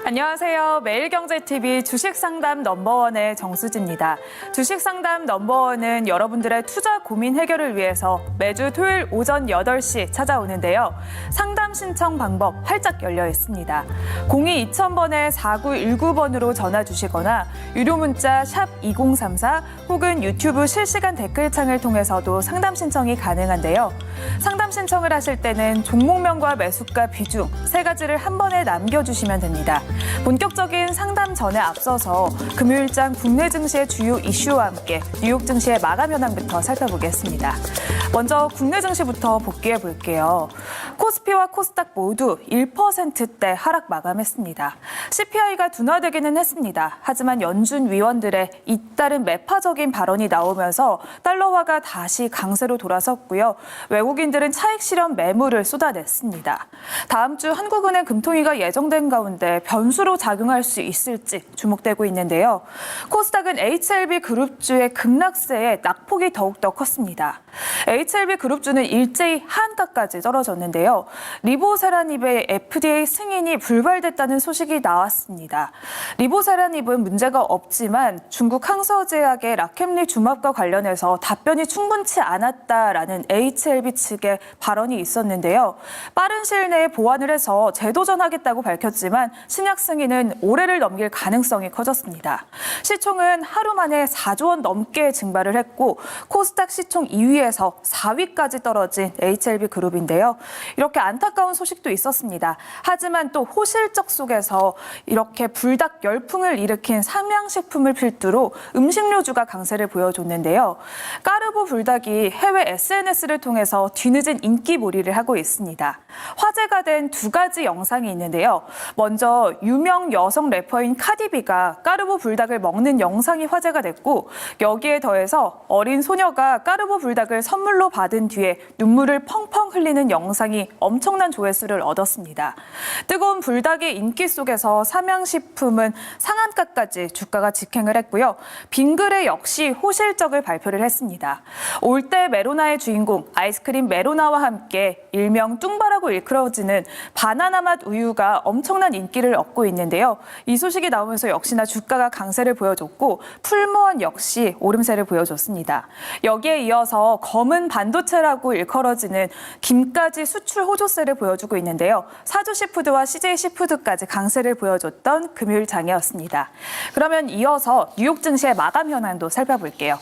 안녕하세요. 매일경제TV 주식상담 넘버원의 정수지입니다. 주식상담 넘버원은 여러분들의 투자 고민 해결을 위해서 매주 토요일 오전 8시 찾아오는데요. 상담 신청 방법 활짝 열려 있습니다. 02-2000번에 4919번으로 전화 주시거나 유료 문자 샵 2034 혹은 유튜브 실시간 댓글창을 통해서도 상담 신청이 가능한데요. 상담 신청을 하실 때는 종목명과 매수가 비중 세 가지를 한 번에 남겨주시면 됩니다. 본격적인 상담 전에 앞서서 금요일장 국내 증시의 주요 이슈와 함께 뉴욕 증시의 마감 현황부터 살펴보겠습니다. 먼저 국내 증시부터 복귀해 볼게요. 코스피와 코스닥 모두 1%대 하락 마감했습니다. CPI가 둔화되기는 했습니다. 하지만 연준 위원들의 잇따른 매파적인 발언이 나오면서 달러화가 다시 강세로 돌아섰고요. 외국인들은 차익 실현 매물을 쏟아냈습니다. 다음 주 한국은행 금통위가 예정된 가운데 변수로 작용할 수 있을지 주목되고 있는데요. 코스닥은 HLB 그룹주의 급락세에 낙폭이 더욱더 컸습니다. HLB 그룹주는 일제히 하한가까지 떨어졌는데요. 리보세라닙의 FDA 승인이 불발됐다는 소식이 나왔습니다. 리보세라닙은 문제가 없지만 중국 항서제약의 라켐리 주막과 관련해서 답변이 충분치 않았다라는 HLB 측의 발언이 있었는데요. 빠른 시일 내에 보완을 해서 재도전하겠다고 밝혔지만 신약 승인은 올해를 넘길 가능성이 커졌습니다. 시총은 하루 만에 4조 원 넘게 증발을 했고 코스닥 시총 2위에서 4위까지 떨어진 HLB 그룹인데요. 이렇게 안타까운 소식도 있었습니다. 하지만 또 호실적 속에서 이렇게 불닭 열풍을 일으킨 삼양식품을 필두로 음식료주가 강세를 보여줬는데요. 까르보 불닭이 해외 SNS를 통해서 뒤늦은 인기몰이를 하고 있습니다. 화제가 된 두 가지 영상이 있는데요. 먼저 유명 여성 래퍼인 카디비가 까르보 불닭을 먹는 영상이 화제가 됐고 여기에 더해서 어린 소녀가 까르보 불닭을 선물로 받은 뒤에 눈물을 펑펑 흘리는 영상이 엄청난 조회수를 얻었습니다. 뜨거운 불닭의 인기 속에서 삼양식품은 상한가까지 주가가 직행을 했고요. 빙그레 역시 호실적을 발표를 했습니다. 올때 메로나의 주인공 아이스크림 메로나와 함께 일명 뚱바라고 일컬어지는 바나나 맛 우유가 엄청난 인기를 얻고 있는데요. 이 소식이 나오면서 역시나 주가가 강세를 보여줬고 풀무원 역시 오름세를 보여줬습니다. 여기에 이어서 검은 반도체라고 일컬어지는 김까지 수출 호조세를 보여주고 있는데요. 사주시푸드와 CJ시푸드까지 강세를 보여줬던 금요일 장이었습니다. 그러면 이어서 뉴욕 증시의 마감 현황도 살펴볼게요.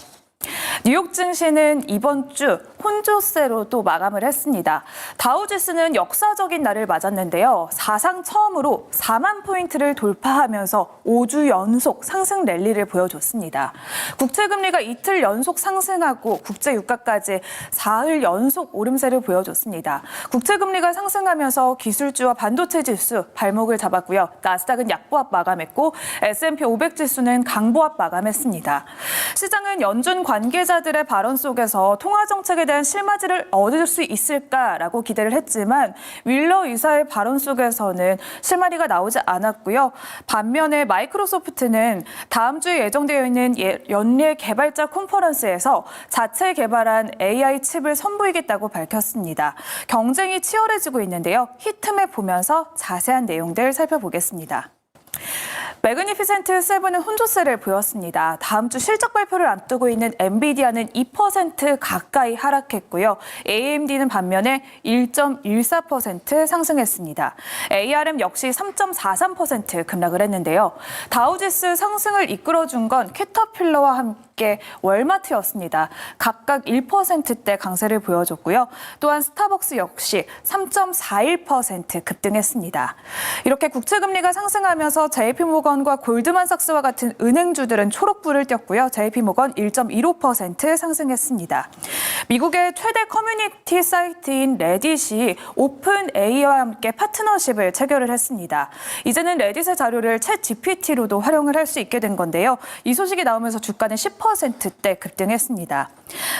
뉴욕 증시는 이번 주 혼조세로 또 마감을 했습니다. 다우지수는 역사적인 날을 맞았는데요. 사상 처음으로 4만 포인트를 돌파하면서 5주 연속 상승 랠리를 보여줬습니다. 국채금리가 이틀 연속 상승하고 국제유가까지 사흘 연속 오름세를 보여줬습니다. 국채금리가 상승하면서 기술주와 반도체 지수 발목을 잡았고요. 나스닥은 약보합 마감했고 S&P 500 지수는 강보합 마감했습니다. 시장은 연준 관계자들의 발언 속에서 통화 정책에 대한 실마리를 얻을 수 있을까라고 기대를 했지만 윌러 의사의 발언 속에서는 실마리가 나오지 않았고요. 반면에 마이크로소프트는 다음 주에 예정되어 있는 연례 개발자 컨퍼런스에서 자체 개발한 AI 칩을 선보이겠다고 밝혔습니다. 경쟁이 치열해지고 있는데요. 히트맵 보면서 자세한 내용들 살펴보겠습니다. 매그니피센트 세븐은 혼조세를 보였습니다. 다음 주 실적 발표를 앞두고 있는 엔비디아는 2% 가까이 하락했고요. AMD는 반면에 1.14% 상승했습니다. ARM 역시 3.43% 급락을 했는데요. 다우지수 상승을 이끌어준 건 캐터필러와 함께 월마트였습니다. 각각 1%대 강세를 보여줬고요. 또한 스타벅스 역시 3.41% 급등했습니다. 이렇게 국채금리가 상승하면서 JP모건과 골드만삭스와 같은 은행주들은 초록불을 띄었고요. JP모건 1.15% 상승했습니다. 미국의 최대 커뮤니티 사이트인 레딧이 오픈AI와 함께 파트너십을 체결을 했습니다. 이제는 레딧의 자료를 챗GPT로도 활용을 할 수 있게 된 건데요. 이 소식이 나오면서 주가는 10%대 급등했습니다.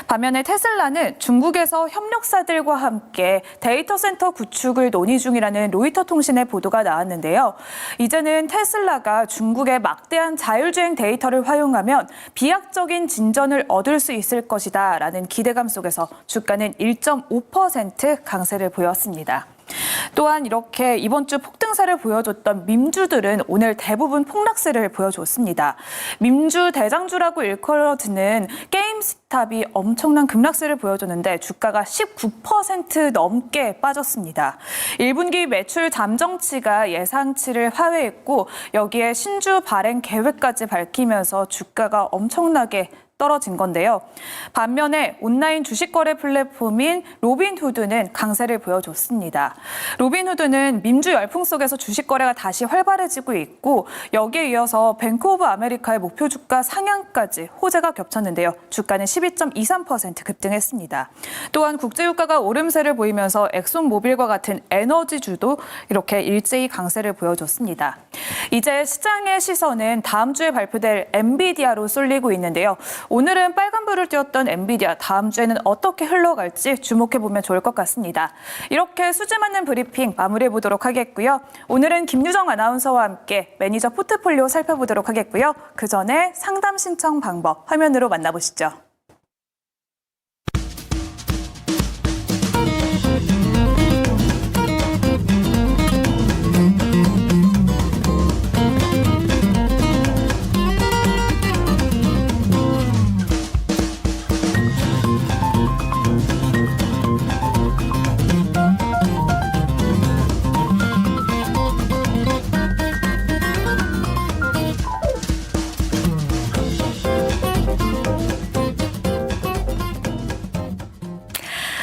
반면에 테슬라는 중국에서 협력사들과 함께 데이터 센터 구축을 논의 중이라는 로이터 통신의 보도가 나왔는데요. 이제는 테슬라가 중국의 막대한 자율주행 데이터를 활용하면 비약적인 진전을 얻을 수 있을 것이다라는 기대감 속에서 주가는 1.5% 강세를 보였습니다. 또한 이렇게 이번 주 폭등세를 보여줬던 밈주들은 오늘 대부분 폭락세를 보여줬습니다. 밈주 대장주라고 일컬어지는 게임스탑이 엄청난 급락세를 보여줬는데 주가가 19% 넘게 빠졌습니다. 1분기 매출 잠정치가 예상치를 하회했고 여기에 신주 발행 계획까지 밝히면서 주가가 엄청나게 떨어진 건데요. 반면에 온라인 주식 거래 플랫폼인 로빈후드는 강세를 보여줬습니다. 로빈후드는 민주 열풍 속에서 주식 거래가 다시 활발해지고 있고 여기에 이어서 뱅크 오브 아메리카의 목표 주가 상향까지 호재가 겹쳤는데요. 주가는 12.23% 급등했습니다. 또한 국제유가가 오름세를 보이면서 엑손모빌과 같은 에너지주도 이렇게 일제히 강세를 보여줬습니다. 이제 시장의 시선은 다음 주에 발표될 엔비디아로 쏠리고 있는데요. 오늘은 빨간불을 띄웠던 엔비디아, 다음 주에는 어떻게 흘러갈지 주목해보면 좋을 것 같습니다. 이렇게 수지 맞는 브리핑 마무리해보도록 하겠고요. 오늘은 김유정 아나운서와 함께 매니저 포트폴리오 살펴보도록 하겠고요. 그 전에 상담 신청 방법 화면으로 만나보시죠.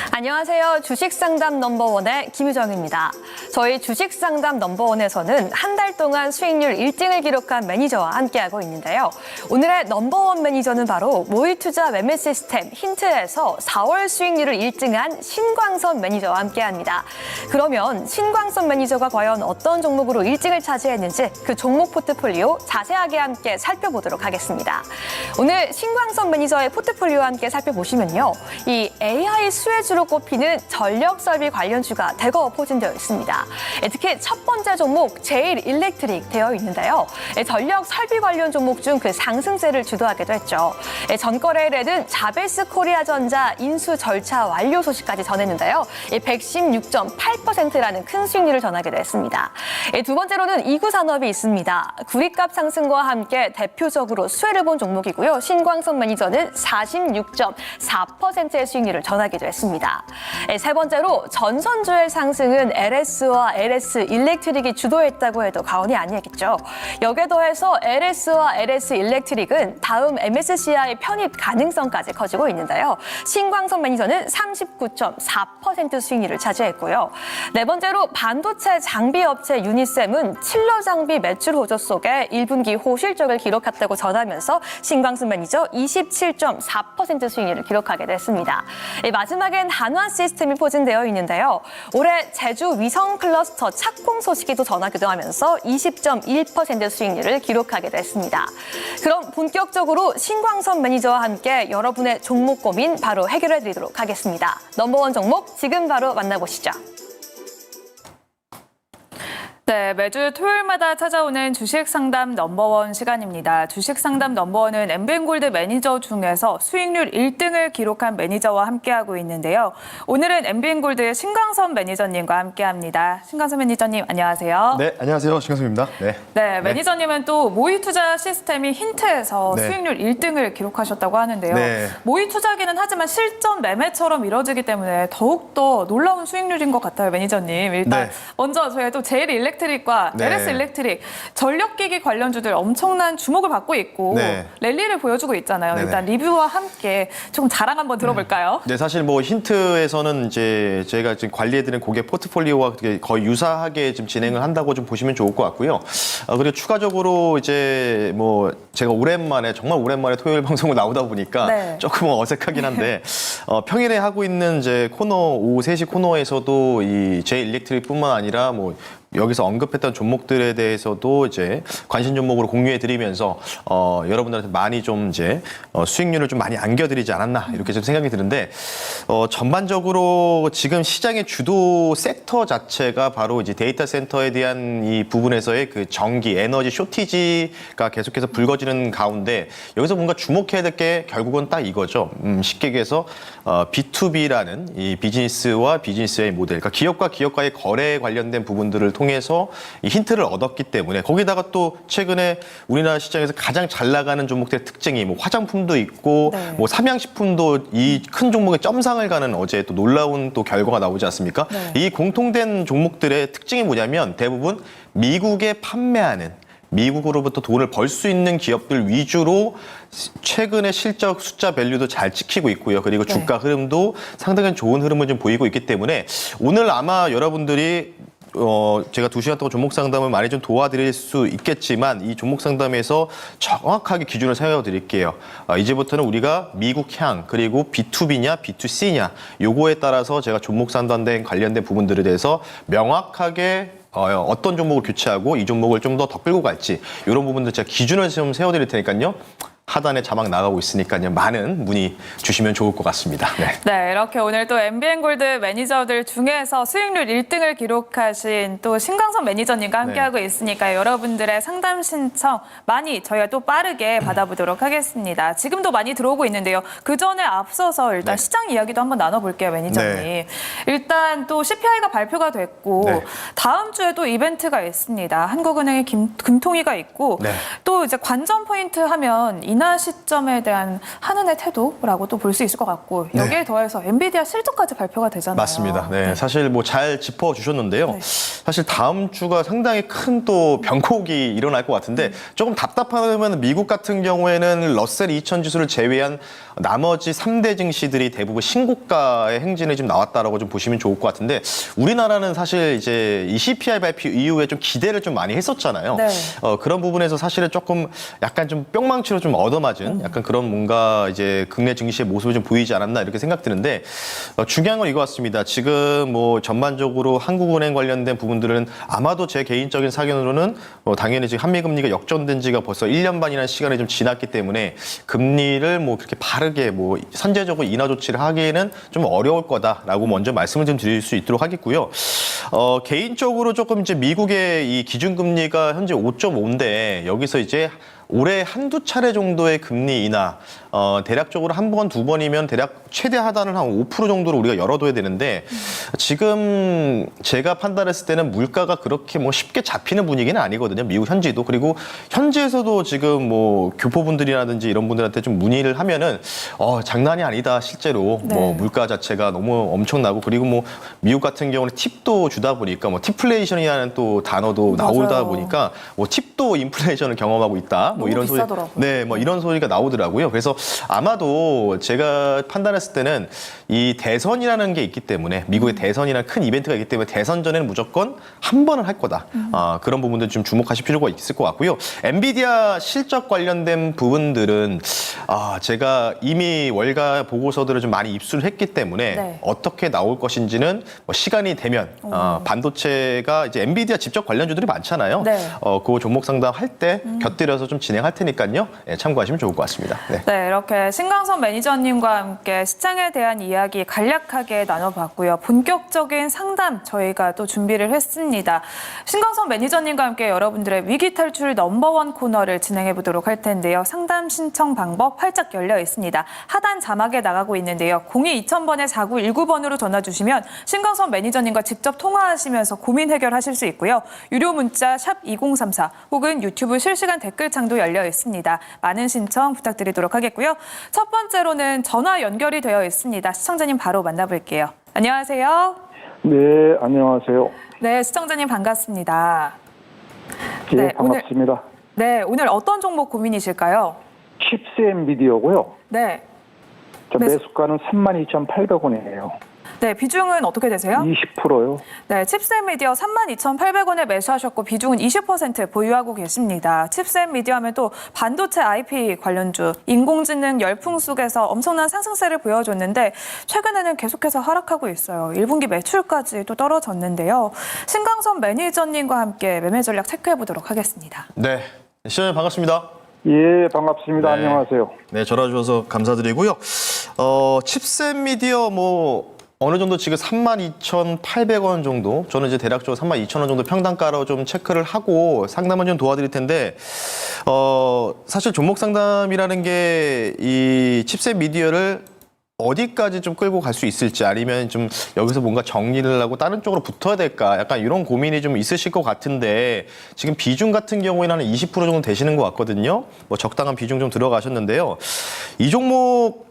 안녕하세요. 주식상담 넘버원의 김유정입니다. 저희 주식상담 넘버원에서는 한 달 동안 수익률 1등을 기록한 매니저와 함께하고 있는데요. 오늘의 넘버원 매니저는 바로 모의투자 매매 시스템 힌트에서 4월 수익률을 1등한 신광선 매니저와 함께합니다. 그러면 신광선 매니저가 과연 어떤 종목으로 1등을 차지했는지 그 종목 포트폴리오 자세하게 함께 살펴보도록 하겠습니다. 오늘 신광선 매니저의 포트폴리오와 함께 살펴보시면요. 이 AI 수혜주로 꼽히는 전력설비 관련주가 대거 포진되어 있습니다. 특히 첫 번째 종목 제일 일렉트릭 되어 있는데요. 전력 설비 관련 종목 중 그 상승세를 주도하기도 했죠. 전거래일에는 자베스 코리아전자 인수 절차 완료 소식까지 전했는데요. 116.8%라는 큰 수익률을 전하기도 했습니다. 두 번째로는 이구산업이 있습니다. 구리값 상승과 함께 대표적으로 수혜를 본 종목이고요. 신광선 매니저는 46.4%의 수익률을 전하기도 했습니다. 세 번째로 전선주의 상승은 LS와 LS 일렉트릭이 주도했다고 해도 과언이 아니겠죠. 여기에 더해서 LS와 LS 일렉트릭은 다음 MSCI 편입 가능성까지 커지고 있는데요. 신광선 매니저는 39.4% 수익률을 차지했고요. 네 번째로 반도체 장비 업체 유니셈은 칠러 장비 매출 호조 속에 1분기 호실적을 기록했다고 전하면서 신광선 매니저 27.4% 수익률을 기록하게 됐습니다. 마지막엔 한화 시스템이 포진되어 있는데요. 올해 제주 위성 클러스터 착공 소식이 또 전하기도 하면서 20.1% 수익률을 기록하게 됐습니다. 그럼 본격적으로 신광선 매니저와 함께 여러분의 종목 고민 바로 해결해 드리도록 하겠습니다. 넘버원 종목 지금 바로 만나보시죠. 네, 매주 토요일마다 찾아오는 주식 상담 넘버원 시간입니다. 주식 상담 넘버원은 엠비엔골드 매니저 중에서 수익률 1등을 기록한 매니저와 함께하고 있는데요. 오늘은 엠비엔골드의 신광선 매니저님과 함께합니다. 신광선 매니저님, 안녕하세요. 네, 안녕하세요. 신광선입니다. 네, 매니저님은 또 모의투자 시스템이 힌트에서 수익률 1등을 기록하셨다고 하는데요. 모의투자기는 하지만 실전 매매처럼 이뤄지기 때문에 더욱더 놀라운 수익률인 것 같아요, 매니저님. 일단 먼저 저희가 또 제일 일렉트릭과 LS 일렉트릭 전력기기 관련주들 엄청난 주목을 받고 있고 랠리를 보여주고 있잖아요. 일단 리뷰와 함께 조금 자랑 한번 들어볼까요? 네, 사실 뭐 힌트에서는 이제 저희가 지금 관리해드리는 고객 포트폴리오와 거의 유사하게 지금 진행을 한다고 좀 보시면 좋을 것 같고요. 그리고 추가적으로 이제 뭐 제가 정말 오랜만에 토요일 방송을 나오다 보니까 조금 어색하긴 한데 평일에 하고 있는 이제 코너 오후 3시 코너에서도 이 제 일렉트릭뿐만 아니라 뭐 여기서 언급했던 종목들에 대해서도 이제 관심 종목으로 공유해 드리면서 여러분들한테 많이 좀 이제 수익률을 좀 많이 안겨드리지 않았나 이렇게 좀 생각이 드는데 전반적으로 지금 시장의 주도 섹터 자체가 바로 이제 데이터 센터에 대한 이 부분에서의 그 전기 에너지 쇼티지가 계속해서 불거지는 가운데 여기서 뭔가 주목해야 될 게 결국은 딱 이거죠. 쉽게 얘기해서 B2B라는 이 비즈니스와 비즈니스의 모델, 그러니까 기업과 기업과의 거래에 관련된 부분들을 통해서 이 힌트를 얻었기 때문에 거기다가 또 최근에 우리나라 시장에서 가장 잘 나가는 종목들의 특징이 뭐 화장품도 있고 네. 뭐 삼양식품도 이 큰 종목에 점상을 가는 어제 또 놀라운 또 결과가 나오지 않습니까? 네. 이 공통된 종목들의 특징이 뭐냐면 대부분 미국에 판매하는 미국으로부터 돈을 벌 수 있는 기업들 위주로 최근에 실적 숫자 밸류도 잘 지키고 있고요. 그리고 네. 주가 흐름도 상당히 좋은 흐름을 좀 보이고 있기 때문에 오늘 아마 여러분들이 제가 2시간 동안 종목 상담을 많이 좀 도와드릴 수 있겠지만 이 종목 상담에서 정확하게 기준을 세워드릴게요. 이제부터는 우리가 미국향 그리고 B2B냐 B2C냐 요거에 따라서 제가 종목 상담된 관련된 부분들에 대해서 명확하게 어떤 종목을 교체하고 이 종목을 좀 더 끌고 갈지 이런 부분들 제가 기준을 좀 세워드릴 테니까요. 하단에 자막 나가고 있으니까요. 많은 문의 주시면 좋을 것 같습니다. 네. 네, 이렇게 오늘 또 MBN골드 매니저들 중에서 수익률 1등을 기록하신 또 신광선 매니저님과 함께하고 있으니까 여러분들의 상담 신청 많이 저희가 또 빠르게 받아보도록 하겠습니다. 지금도 많이 들어오고 있는데요. 그 전에 앞서서 일단 네. 시장 이야기도 한번 나눠볼게요, 매니저님. 네. 일단 또 CPI가 발표가 됐고 네. 다음 주에 또 이벤트가 있습니다. 한국은행의 금통위가 있고 네. 또 이제 관전 포인트 하면 인하 시점에 대한 한은의 태도라고 또 볼 수 있을 것 같고 여기에 더해서 엔비디아 실적까지 발표가 되잖아요. 맞습니다. 네, 사실 뭐 잘 짚어주셨는데요. 네. 사실 다음 주가 상당히 큰 또 변곡이 일어날 것 같은데 조금 답답하면 미국 같은 경우에는 러셀 2000 지수를 제외한 나머지 3대 증시들이 대부분 신고가의 행진이 좀 나왔다라고 좀 보시면 좋을 것 같은데 우리나라는 사실 이제 이 CPI 발표 이후에 좀 기대를 좀 많이 했었잖아요. 네. 그런 부분에서 사실은 조금 약간 좀 뿅망치로 좀 얻어맞은 약간 그런 뭔가 이제 국내 증시의 모습이 좀 보이지 않았나 이렇게 생각드는데 중요한 건 이거 같습니다. 지금 뭐 전반적으로 한국은행 관련된 부분들은 아마도 제 개인적인 사견으로는 당연히 지금 한미금리가 역전된 지가 벌써 1년 반이라는 시간이 좀 지났기 때문에 금리를 뭐 그렇게 바르게 뭐 선제적으로 인하 조치를 하기에는 좀 어려울 거다라고 먼저 말씀을 좀 드릴 수 있도록 하겠고요. 개인적으로 조금 이제 미국의 이 기준금리가 현재 5.5인데 여기서 이제 올해 한두 차례 정도의 금리 인하, 대략적으로 한 번, 두 번이면 대략 최대 하단을 한 5% 정도로 우리가 열어둬야 되는데 지금 제가 판단했을 때는 물가가 그렇게 뭐 쉽게 잡히는 분위기는 아니거든요. 미국 현지도. 그리고 현지에서도 지금 뭐 교포분들이라든지 이런 분들한테 좀 문의를 하면은 장난이 아니다. 실제로 네. 뭐 물가 자체가 너무 엄청나고 그리고 뭐 미국 같은 경우는 팁도 주다 보니까 뭐 팁플레이션이라는 또 단어도 나오다 맞아요. 보니까 뭐 팁도 인플레이션을 경험하고 있다. 뭐 너무 이런 비싸더라고요. 네, 뭐 이런 소리가 나오더라고요. 그래서 아마도 제가 판단했을 때는 이 대선이라는 게 있기 때문에 미국의 대선이라는 큰 이벤트가 있기 때문에 대선 전에는 무조건 한 번은 할 거다. 그런 부분들 좀 주목하실 필요가 있을 것 같고요. 엔비디아 실적 관련된 부분들은 제가 이미 월가 보고서들을 좀 많이 입수를 했기 때문에 네. 어떻게 나올 것인지는 뭐 시간이 되면 반도체가 이제 엔비디아 직접 관련주들이 많잖아요. 네. 그 종목 상담 할 때 곁들여서 좀 진행할 테니까요. 참고하시면 좋을 것 같습니다. 네. 네, 이렇게 신광선 매니저님과 함께 시장에 대한 이야기 간략하게 나눠봤고요. 본격적인 상담 저희가 또 준비를 했습니다. 신광선 매니저님과 함께 여러분들의 위기 탈출 넘버원 코너를 진행해 보도록 할 텐데요. 상담 신청 방법 활짝 열려 있습니다. 하단 자막에 나가고 있는데요. 02-2000번에 4919번으로 전화 주시면 신광선 매니저님과 직접 통화하시면서 고민 해결하실 수 있고요. 유료 문자 샵 2034 혹은 유튜브 실시간 댓글창도 열려 있습니다. 많은 신청 부탁드리도록 하겠고요. 첫 번째로는 전화 연결이 되어 있습니다. 시청자님 바로 만나볼게요. 안녕하세요. 네, 안녕하세요. 네, 시청자님 반갑습니다. 예, 네, 반갑습니다. 오늘 어떤 종목 고민이실까요? 칩스 엔비디어고요. 네. 매수가는 32,800원이에요. 네, 비중은 어떻게 되세요? 20%요. 네, 칩셋 미디어 32,800원에 매수하셨고 비중은 20% 보유하고 계십니다. 칩셋 미디어 하면 또 반도체 IP 관련주, 인공지능 열풍 속에서 엄청난 상승세를 보여줬는데 최근에는 계속해서 하락하고 있어요. 1분기 매출까지 또 떨어졌는데요. 신강선 매니저님과 함께 매매 전략 체크해 보도록 하겠습니다. 네, 시장님 반갑습니다. 예, 반갑습니다. 네. 안녕하세요. 네, 전화 주셔서 감사드리고요. 칩셋 미디어 어느 정도 지금 32,800원 정도, 저는 이제 대략적으로 32,000원 정도 평단가로 좀 체크를 하고 상담을 좀 도와드릴 텐데, 사실 종목 상담이라는 게 이 칩셋 미디어를 어디까지 좀 끌고 갈 수 있을지, 아니면 좀 여기서 뭔가 정리를 하고 다른 쪽으로 붙어야 될까, 약간 이런 고민이 좀 있으실 것 같은데, 지금 비중 같은 경우에는 한 20% 정도 되시는 것 같거든요. 뭐 적당한 비중 좀 들어가셨는데요. 이 종목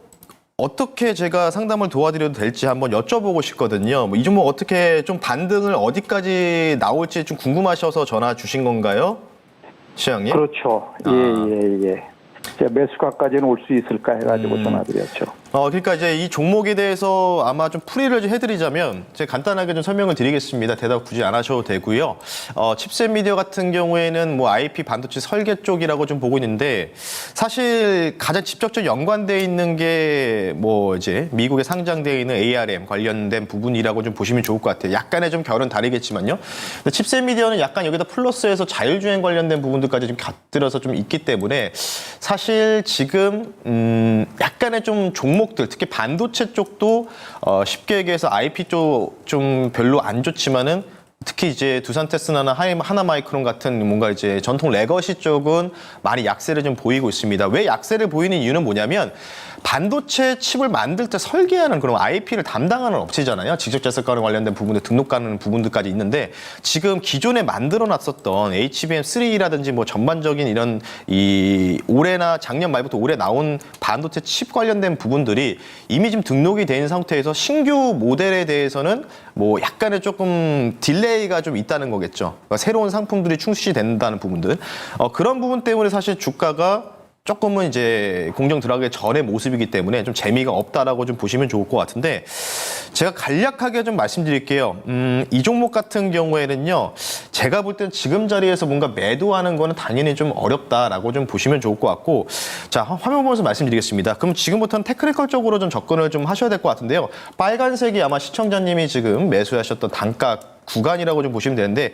어떻게 제가 상담을 도와드려도 될지 한번 여쭤보고 싶거든요. 이 종목 어떻게 좀 반등을 어디까지 나올지 좀 궁금하셔서 전화 주신 건가요? 시장님? 그렇죠. 예. 제가 매수가까지는 올 수 있을까 해가지고 전화드렸죠. 그러니까 이제 이 종목에 대해서 아마 좀 풀이를 좀 해드리자면 제가 간단하게 좀 설명을 드리겠습니다. 대답 굳이 안 하셔도 되고요. 칩셋 미디어 같은 경우에는 뭐 IP 반도체 설계 쪽이라고 좀 보고 있는데, 사실 가장 직접적으로 연관되어 있는 게 뭐 이제 미국에 상장되어 있는 ARM 관련된 부분이라고 좀 보시면 좋을 것 같아요. 약간의 좀 결은 다르겠지만요. 근데 칩셋 미디어는 약간 여기다 플러스해서 자율주행 관련된 부분들까지 좀 곁들여서 좀 있기 때문에, 사실 지금 약간의 좀 종목들, 특히 반도체 쪽도 쉽게 얘기해서 IP 쪽 좀 별로 안 좋지만은, 특히 이제 두산테스나나 하나마이크론 같은 뭔가 이제 전통 레거시 쪽은 많이 약세를 좀 보이고 있습니다. 왜 약세를 보이는 이유는 뭐냐면, 반도체 칩을 만들 때 설계하는 그런 IP를 담당하는 업체잖아요. 직접자석과랑 관련된 부분들, 등록 가는 부분들까지 있는데, 지금 기존에 만들어놨었던 HBM3라든지 뭐 전반적인 이런 이 올해나 작년 말부터 올해 나온 반도체 칩 관련된 부분들이 이미 지금 등록이 된 상태에서 신규 모델에 대해서는 뭐 약간의 조금 딜레이가 좀 있다는 거겠죠. 그러니까 새로운 상품들이 충실된다는 부분들. 그런 부분 때문에 사실 주가가 조금은 이제 공정 들어가기 전의 모습이기 때문에 좀 재미가 없다라고 좀 보시면 좋을 것 같은데, 제가 간략하게 좀 말씀드릴게요. 이 종목 같은 경우에는요, 제가 볼 땐 지금 자리에서 뭔가 매도하는 거는 당연히 좀 어렵다라고 좀 보시면 좋을 것 같고, 자, 화면 보면서 말씀드리겠습니다. 그럼 지금부터는 테크니컬 쪽으로 좀 접근을 좀 하셔야 될 것 같은데요. 빨간색이 아마 시청자님이 지금 매수하셨던 단가 구간이라고 좀 보시면 되는데,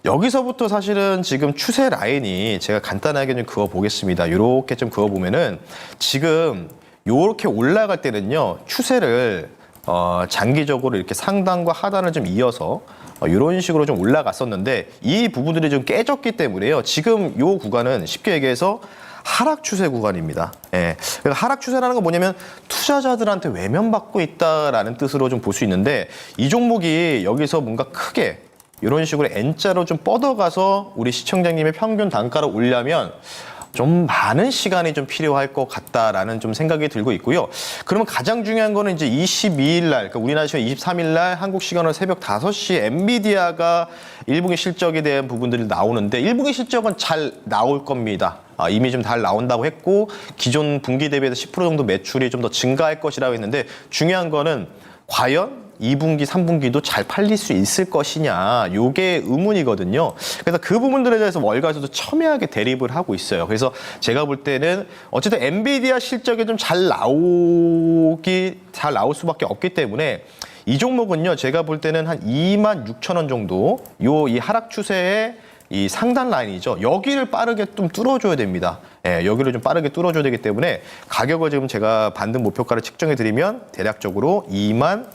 여기서부터 사실은 지금 추세 라인이 제가 간단하게 좀 그어보겠습니다. 이렇게 좀 그어보면은 지금 이렇게 올라갈 때는요, 추세를 장기적으로 이렇게 상단과 하단을 좀 이어서 이런 식으로 좀 올라갔었는데, 이 부분들이 좀 깨졌기 때문에요. 지금 이 구간은 쉽게 얘기해서 하락 추세 구간입니다. 예. 그러니까 하락 추세라는 건 뭐냐면 투자자들한테 외면받고 있다라는 뜻으로 좀 볼 수 있는데, 이 종목이 여기서 뭔가 크게 이런 식으로 N자로 좀 뻗어가서 우리 시청자님의 평균 단가를 올려면 좀 많은 시간이 좀 필요할 것 같다라는 좀 생각이 들고 있고요. 그러면 가장 중요한 거는 이제 22일 날, 그러니까 우리나라 시간 23일 날 한국 시간으로 새벽 5시 엔비디아가 1분기 실적에 대한 부분들이 나오는데, 1분기 실적은 잘 나올 겁니다. 이미 좀 잘 나온다고 했고, 기존 분기 대비해서 10% 정도 매출이 좀 더 증가할 것이라고 했는데, 중요한 거는 과연 2분기, 3분기도 잘 팔릴 수 있을 것이냐, 요게 의문이거든요. 그래서 그 부분들에 대해서 월가에서도 첨예하게 대립을 하고 있어요. 그래서 제가 볼 때는 어쨌든 엔비디아 실적이 좀 잘 나올 수밖에 없기 때문에, 이 종목은요, 제가 볼 때는 한 26,000원 정도, 이 하락 추세의 이 상단 라인이죠. 여기를 빠르게 좀 뚫어줘야 됩니다. 예, 여기를 좀 빠르게 뚫어줘야 되기 때문에, 가격을 지금 제가 반등 목표가를 측정해 드리면 대략적으로 2만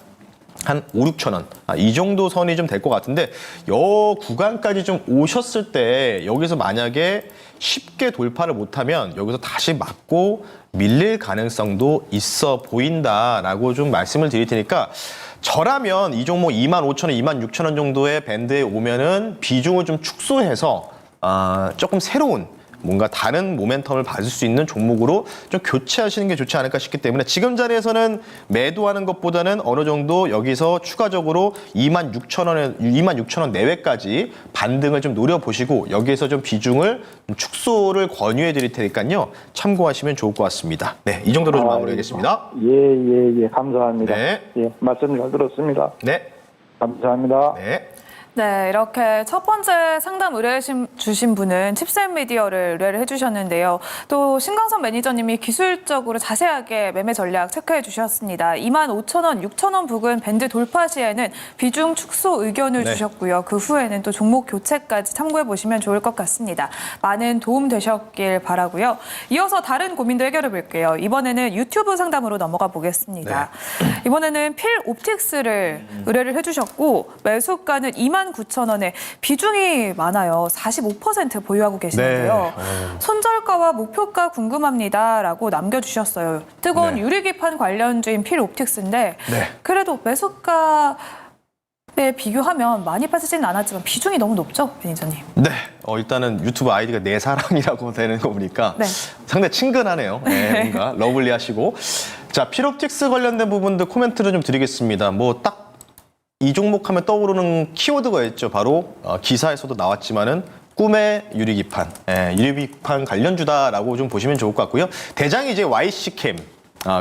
한 5, 6천 원. 이 정도 선이 좀 될 것 같은데, 요 구간까지 좀 오셨을 때 여기서 만약에 쉽게 돌파를 못하면 여기서 다시 맞고 밀릴 가능성도 있어 보인다라고 좀 말씀을 드릴 테니까, 저라면 이 종목 25,000원, 26,000원 정도의 밴드에 오면은 비중을 좀 축소해서 조금 새로운 뭔가 다른 모멘텀을 받을 수 있는 종목으로 좀 교체하시는 게 좋지 않을까 싶기 때문에 지금 자리에서는 매도하는 것보다는 어느 정도 여기서 추가적으로 26,000원 내외까지 반등을 좀 노려보시고 여기에서 좀 비중을 축소를 권유해 드릴 테니까요. 참고하시면 좋을 것 같습니다. 네, 이 정도로 좀 마무리하겠습니다. 예, 감사합니다. 네. 예, 말씀 잘 들었습니다. 네. 감사합니다. 네. 네, 이렇게 첫 번째 상담 의뢰 주신 분은 칩셋 미디어를 의뢰를 해주셨는데요. 또 신강선 매니저님이 기술적으로 자세하게 매매 전략 체크해 주셨습니다. 25,000원, 6,000원 부근 밴드 돌파 시에는 비중 축소 의견을 네. 주셨고요. 그 후에는 또 종목 교체까지 참고해 보시면 좋을 것 같습니다. 많은 도움 되셨길 바라고요. 이어서 다른 고민도 해결해 볼게요. 이번에는 유튜브 상담으로 넘어가 보겠습니다. 이번에는 필 옵틱스를 의뢰를 해주셨고 매수가는 29,000원에 비중이 많아요. 45% 보유하고 계시는데요. 손절가와 목표가 궁금합니다라고 남겨주셨어요. 뜨거운 네. 유리기판 관련주인 필 옵틱스인데 네. 그래도 매수가에 비교하면 많이 빠지지는 않았지만 비중이 너무 높죠, 매니저님? 네. 일단은 유튜브 아이디가 내 사랑이라고 되는 거 보니까 네. 상당히 친근하네요. 네, 뭔가 러블리하시고. 자, 필옵틱스 관련된 부분들 코멘트를 좀 드리겠습니다. 뭐 딱 이 종목 하면 떠오르는 키워드가 있죠. 바로 기사에서도 나왔지만은 꿈의 유리기판, 유리기판 관련주다라고 좀 보시면 좋을 것 같고요. 대장이 이제 YC캠,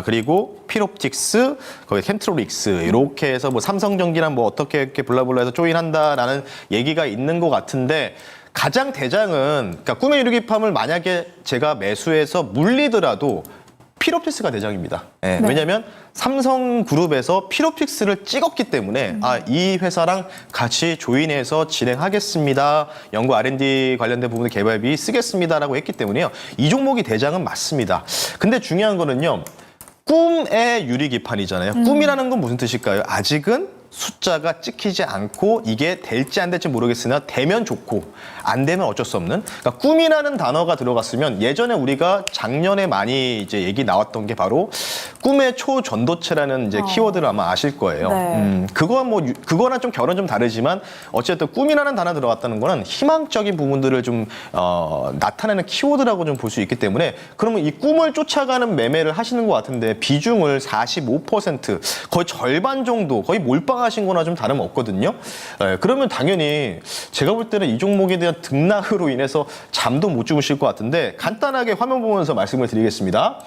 그리고 필옵틱스, 거기 캠트로릭스 이렇게 해서 뭐 삼성전기랑 뭐 어떻게 이렇게 블라블라해서 조인한다라는 얘기가 있는 것 같은데 가장 대장은 그러니까 꿈의 유리기판을 만약에 제가 매수해서 물리더라도 필옵틱스가 대장입니다. 예, 네. 왜냐하면 삼성그룹에서 필옵틱스를 찍었기 때문에 이 회사랑 같이 조인해서 진행하겠습니다. 연구 R&D 관련된 부분을 개발비 쓰겠습니다라고 했기 때문에요. 이 종목이 대장은 맞습니다. 근데 중요한 거는요. 꿈의 유리기판이잖아요. 꿈이라는 건 무슨 뜻일까요? 아직은 숫자가 찍히지 않고 이게 될지 안 될지 모르겠으나 되면 좋고 안 되면 어쩔 수 없는. 그러니까 꿈이라는 단어가 들어갔으면 예전에 우리가 작년에 많이 이제 얘기 나왔던 게 바로 꿈의 초전도체라는 이제 키워드를 아마 아실 거예요. 네. 그거랑 좀 결은 좀 다르지만 어쨌든 꿈이라는 단어 들어갔다는 거는 희망적인 부분들을 좀 나타내는 키워드라고 좀 볼 수 있기 때문에 그러면 이 꿈을 쫓아가는 매매를 하시는 것 같은데 비중을 45% 거의 절반 정도 거의 몰빵하신 거나 좀 다름없거든요. 그러면 당연히 제가 볼 때는 이 종목에 대한 등락으로 인해서 잠도 못 주무실 것 같은데 간단하게 화면 보면서 말씀을 드리겠습니다.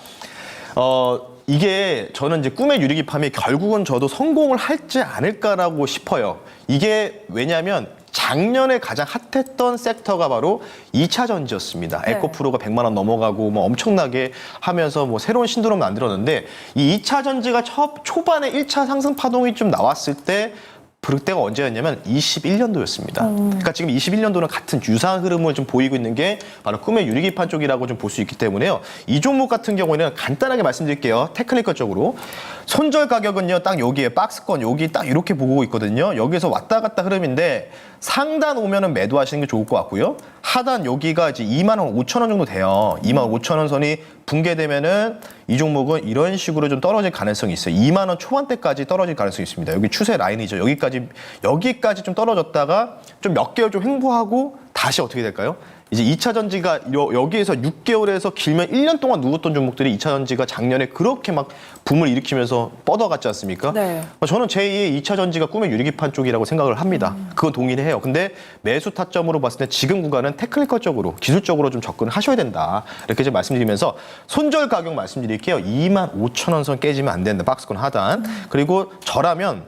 이게 저는 이제 꿈의 유리기판이 결국은 저도 성공을 할지 않을까라고 싶어요. 이게 왜냐하면 작년에 가장 핫했던 섹터가 바로 2차 전지였습니다. 네. 에코프로가 100만 원 넘어가고 뭐 엄청나게 하면서 뭐 새로운 신드롬 만들었는데 이 2차 전지가 초반에 1차 상승 파동이 좀 나왔을 때 그때가 언제였냐면 21년도였습니다. 그러니까 지금 21년도는 같은 유사한 흐름을 좀 보이고 있는 게 바로 꿈의 유리기판 쪽이라고 좀 볼 수 있기 때문에요. 이 종목 같은 경우에는 간단하게 말씀드릴게요. 테크니컬 적으로. 손절 가격은요, 딱 여기에 박스권 여기 딱 이렇게 보고 있거든요. 여기서 왔다 갔다 흐름인데 상단 오면은 매도하시는 게 좋을 것 같고요. 하단 여기가 이제 25,000원 정도 돼요. 25,000원 선이 붕괴되면은 이 종목은 이런 식으로 좀 떨어질 가능성이 있어요. 2만 원 초반대까지 떨어질 가능성이 있습니다. 여기 추세 라인이죠. 여기까지 좀 떨어졌다가 좀 몇 개월 좀 횡보하고 다시 어떻게 될까요? 이제 2차 전지가 여기에서 6개월에서 길면 1년 동안 누웠던 종목들이 2차 전지가 작년에 그렇게 막 붐을 일으키면서 뻗어갔지 않습니까? 네. 저는 제2의 2차 전지가 꿈의 유리기판 쪽이라고 생각을 합니다. 그건 동의를 해요. 근데 매수 타점으로 봤을 때 지금 구간은 테크니컬적으로, 기술적으로 좀 접근을 하셔야 된다. 이렇게 좀 말씀드리면서 손절 가격 말씀드릴게요. 25,000원 선 깨지면 안 된다. 박스권 하단. 그리고 저라면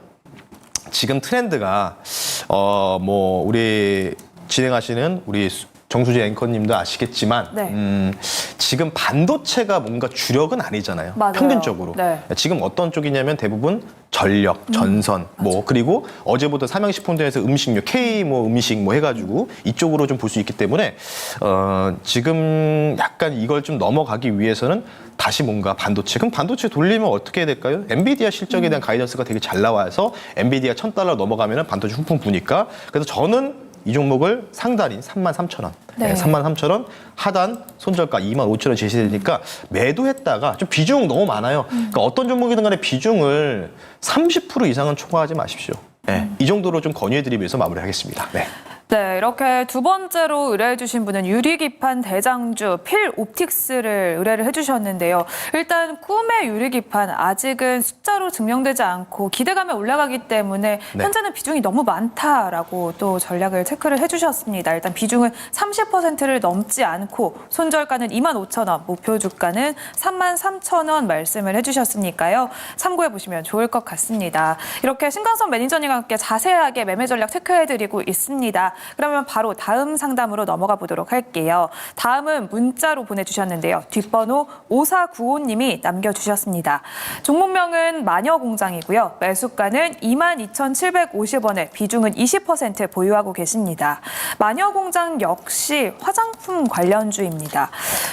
지금 트렌드가 뭐 우리 진행하시는 우리 정수지 앵커님도 아시겠지만 네. 지금 반도체가 뭔가 주력은 아니잖아요. 맞아요. 평균적으로. 네. 지금 어떤 쪽이냐면 대부분 전력, 전선, 뭐 그리고 어제부터 삼양식품대에서 음식료, K 뭐 음식 뭐 해가지고 이쪽으로 좀 볼 수 있기 때문에 지금 약간 이걸 좀 넘어가기 위해서는 다시 뭔가 반도체. 그럼 반도체 돌리면 어떻게 해야 될까요? 엔비디아 실적에 대한 가이던스가 되게 잘 나와서 엔비디아 $1,000 넘어가면 반도체 훅풍 부니까. 그래서 저는 이 종목을 상단인 33,000원, 네. 33,000원, 하단 손절가 25,000원 제시되니까 매도했다가 좀 비중 너무 많아요. 그러니까 어떤 종목이든 간에 비중을 30% 이상은 초과하지 마십시오. 네, 이 정도로 좀 권유해드리기 위해서 마무리하겠습니다. 네. 네, 이렇게 두 번째로 의뢰해주신 분은 유리기판 대장주 필옵틱스를 의뢰를 해주셨는데요. 일단 꿈의 유리기판 아직은 숫자로 증명되지 않고 기대감에 올라가기 때문에 네. 현재는 비중이 너무 많다라고 또 전략을 체크를 해주셨습니다. 일단 비중은 30%를 넘지 않고 손절가는 25,000원, 목표 주가는 33,000원 말씀을 해주셨으니까요. 참고해 보시면 좋을 것 같습니다. 이렇게 신강선 매니저님과 함께 자세하게 매매 전략 체크해드리고 있습니다. 그러면 바로 다음 상담으로 넘어가 보도록 할게요. 다음은 문자로 보내주셨는데요. 뒷번호 5495님이 남겨주셨습니다. 종목명은 마녀공장이고요. 매수가는 22,750원에 비중은 20% 보유하고 계십니다. 마녀공장 역시 화장품 관련주입니다.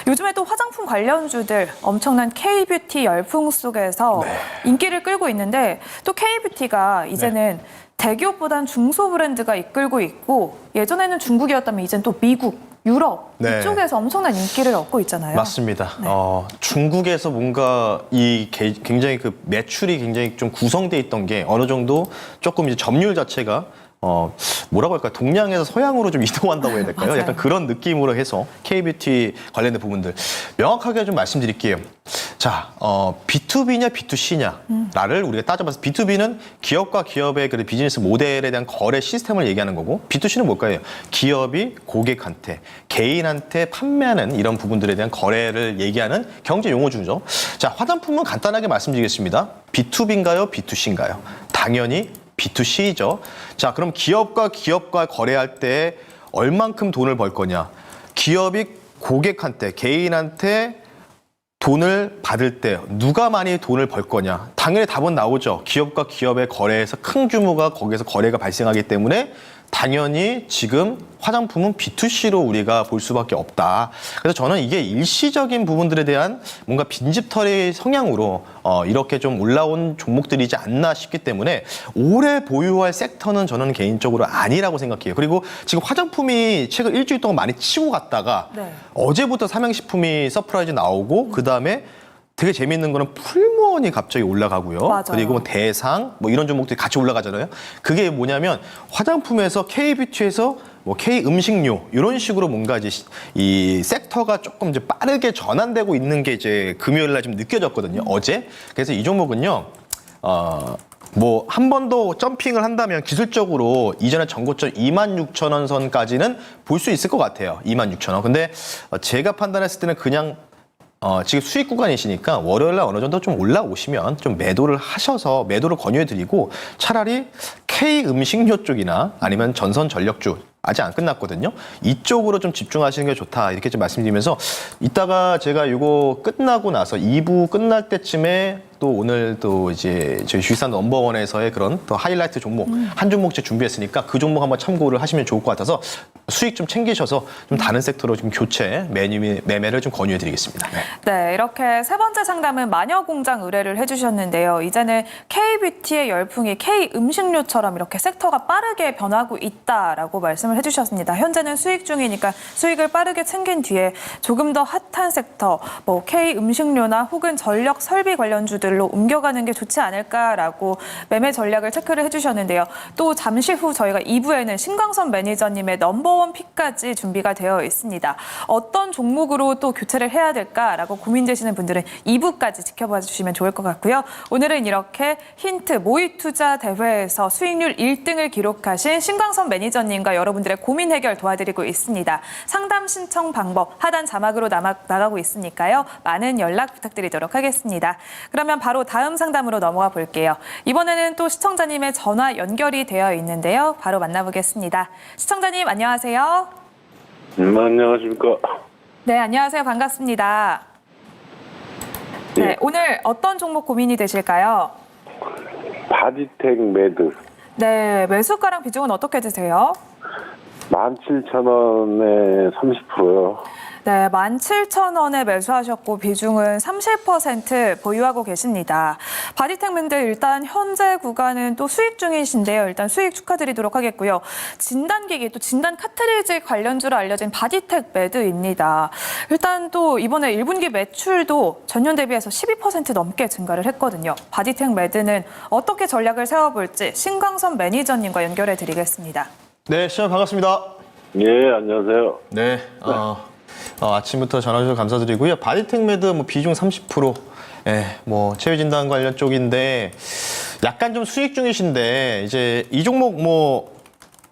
요즘에 또 화장품 관련주들 엄청난 K뷰티 열풍 속에서 인기를 끌고 있는데 또 K뷰티가 이제는 대기업보단 중소 브랜드가 이끌고 있고 예전에는 중국이었다면 이제는 또 미국, 유럽 네. 이쪽에서 엄청난 인기를 얻고 있잖아요. 맞습니다. 네. 중국에서 뭔가 굉장히 그 매출이 굉장히 좀 구성돼 있던 게 어느 정도 조금 이제 점유율 자체가 뭐라고 할까요? 동양에서 서양으로 좀 이동한다고 해야 될까요? 맞아요. 약간 그런 느낌으로 해서 K뷰티 관련된 부분들 명확하게 좀 말씀드릴게요. 자, B2B냐 B2C냐를 우리가 따져봐서 B2B는 기업과 기업의 그 비즈니스 모델에 대한 거래 시스템을 얘기하는 거고 B2C는 뭘까요? 기업이 고객한테, 개인한테 판매하는 이런 부분들에 대한 거래를 얘기하는 경제 용어주죠. 자, 화장품은 간단하게 말씀드리겠습니다. B2B인가요? B2C인가요? 당연히 B2C죠. 자, 그럼 기업과 거래할 때 얼만큼 돈을 벌 거냐? 기업이 고객한테, 개인한테 돈을 받을 때 누가 많이 돈을 벌 거냐? 당연히 답은 나오죠. 기업과 기업의 거래에서 큰 규모가 거기에서 거래가 발생하기 때문에 당연히 지금 화장품은 B2C로 우리가 볼 수밖에 없다. 그래서 저는 이게 일시적인 부분들에 대한 뭔가 빈집털이 성향으로 이렇게 좀 올라온 종목들이지 않나 싶기 때문에 오래 보유할 섹터는 저는 개인적으로 아니라고 생각해요. 그리고 지금 화장품이 최근 일주일 동안 많이 치고 갔다가 네. 어제부터 삼양식품이 서프라이즈 나오고 그다음에 되게 재밌는 거는 풀무원이 갑자기 올라가고요. 맞아요. 그리고 뭐 대상 뭐 이런 종목들이 같이 올라가잖아요. 그게 뭐냐면 화장품에서 K뷰티에서 뭐 K음식료 이런 식으로 뭔가 이제 이 섹터가 조금 이제 빠르게 전환되고 있는 게 이제 금요일 날 좀 느껴졌거든요. 어제. 그래서 이 종목은요. 뭐 한 번 더 점핑을 한다면 기술적으로 이전에 전고점 26,000원 선까지는 볼 수 있을 것 같아요. 26,000원. 근데 제가 판단했을 때는 그냥 지금 수익 구간이시니까 월요일 날 어느 정도 좀 올라오시면 좀 매도를 하셔서 매도를 권유해드리고 차라리 K 음식료 쪽이나 아니면 전선 전력주 아직 안 끝났거든요. 이쪽으로 좀 집중하시는 게 좋다 이렇게 좀 말씀드리면서 이따가 제가 이거 끝나고 나서 2부 끝날 때쯤에 또 오늘 또 이제 저희 주식산 넘버원에서의 그런 또 하이라이트 종목 한 종목씩 준비했으니까 그 종목 한번 참고를 하시면 좋을 것 같아서 수익 좀 챙기셔서 좀 다른 섹터로 좀 교체 매매를 좀 권유해드리겠습니다. 네. 네, 이렇게 세 번째 상담은 마녀공장 의뢰를 해주셨는데요. 이제는 K뷰티의 열풍이 K음식료처럼 이렇게 섹터가 빠르게 변하고 있다라고 말씀을 해주셨습니다. 현재는 수익 중이니까 수익을 빠르게 챙긴 뒤에 조금 더 핫한 섹터, 뭐 K음식료나 혹은 전력 설비 관련주들로 옮겨가는 게 좋지 않을까라고 매매 전략을 체크를 해주셨는데요. 또 잠시 후 저희가 2부에는 신광선 매니저님의 넘버원 픽까지 준비가 되어 있습니다. 어떤 종목으로 또 교체를 해야 될까라고 고민되시는 분들은 2부까지 지켜봐 주시면 좋을 것 같고요. 오늘은 이렇게 힌트 모의 투자 대회에서 수익률 1등을 기록하신 신광선 매니저님과 여러분들의 고민 해결 도와드리고 있습니다. 상담 신청 방법 하단 자막으로 나가고 있으니까요. 많은 연락 부탁드리도록 하겠습니다. 그러면 바로 다음 상담으로 넘어가 볼게요. 이번에는 또 시청자님의 전화 연결이 되어 있는데요. 바로 만나보겠습니다. 시청자님 안녕하세요. 안녕하십니까. 네, 안녕하세요. 반갑습니다. 네, 오늘 어떤 종목 고민이 되실까요? 바디텍 매드 네, 매수가랑 비중은 어떻게 되세요? 17,000원에 30%요. 네, 17,000원에 매수하셨고 비중은 30% 보유하고 계십니다. 바디텍맨드 일단 현재 구간은 또 수익 중이신데요. 일단 수익 축하드리도록 하겠고요. 진단기기 또 진단 카트리지 관련주로 알려진 바디텍 매드입니다. 일단 또 이번에 1분기 매출도 전년 대비해서 12% 넘게 증가를 했거든요. 바디텍 매드는 어떻게 전략을 세워볼지 신광선 매니저님과 연결해 드리겠습니다. 네, 시장 반갑습니다. 예, 안녕하세요. 네, 아침부터 전화 주셔서 감사드리고요. 바디텍 매드 뭐 비중 30%, 뭐 체외 진단 관련 쪽인데 약간 좀 수익 중이신데 이제 이 종목 뭐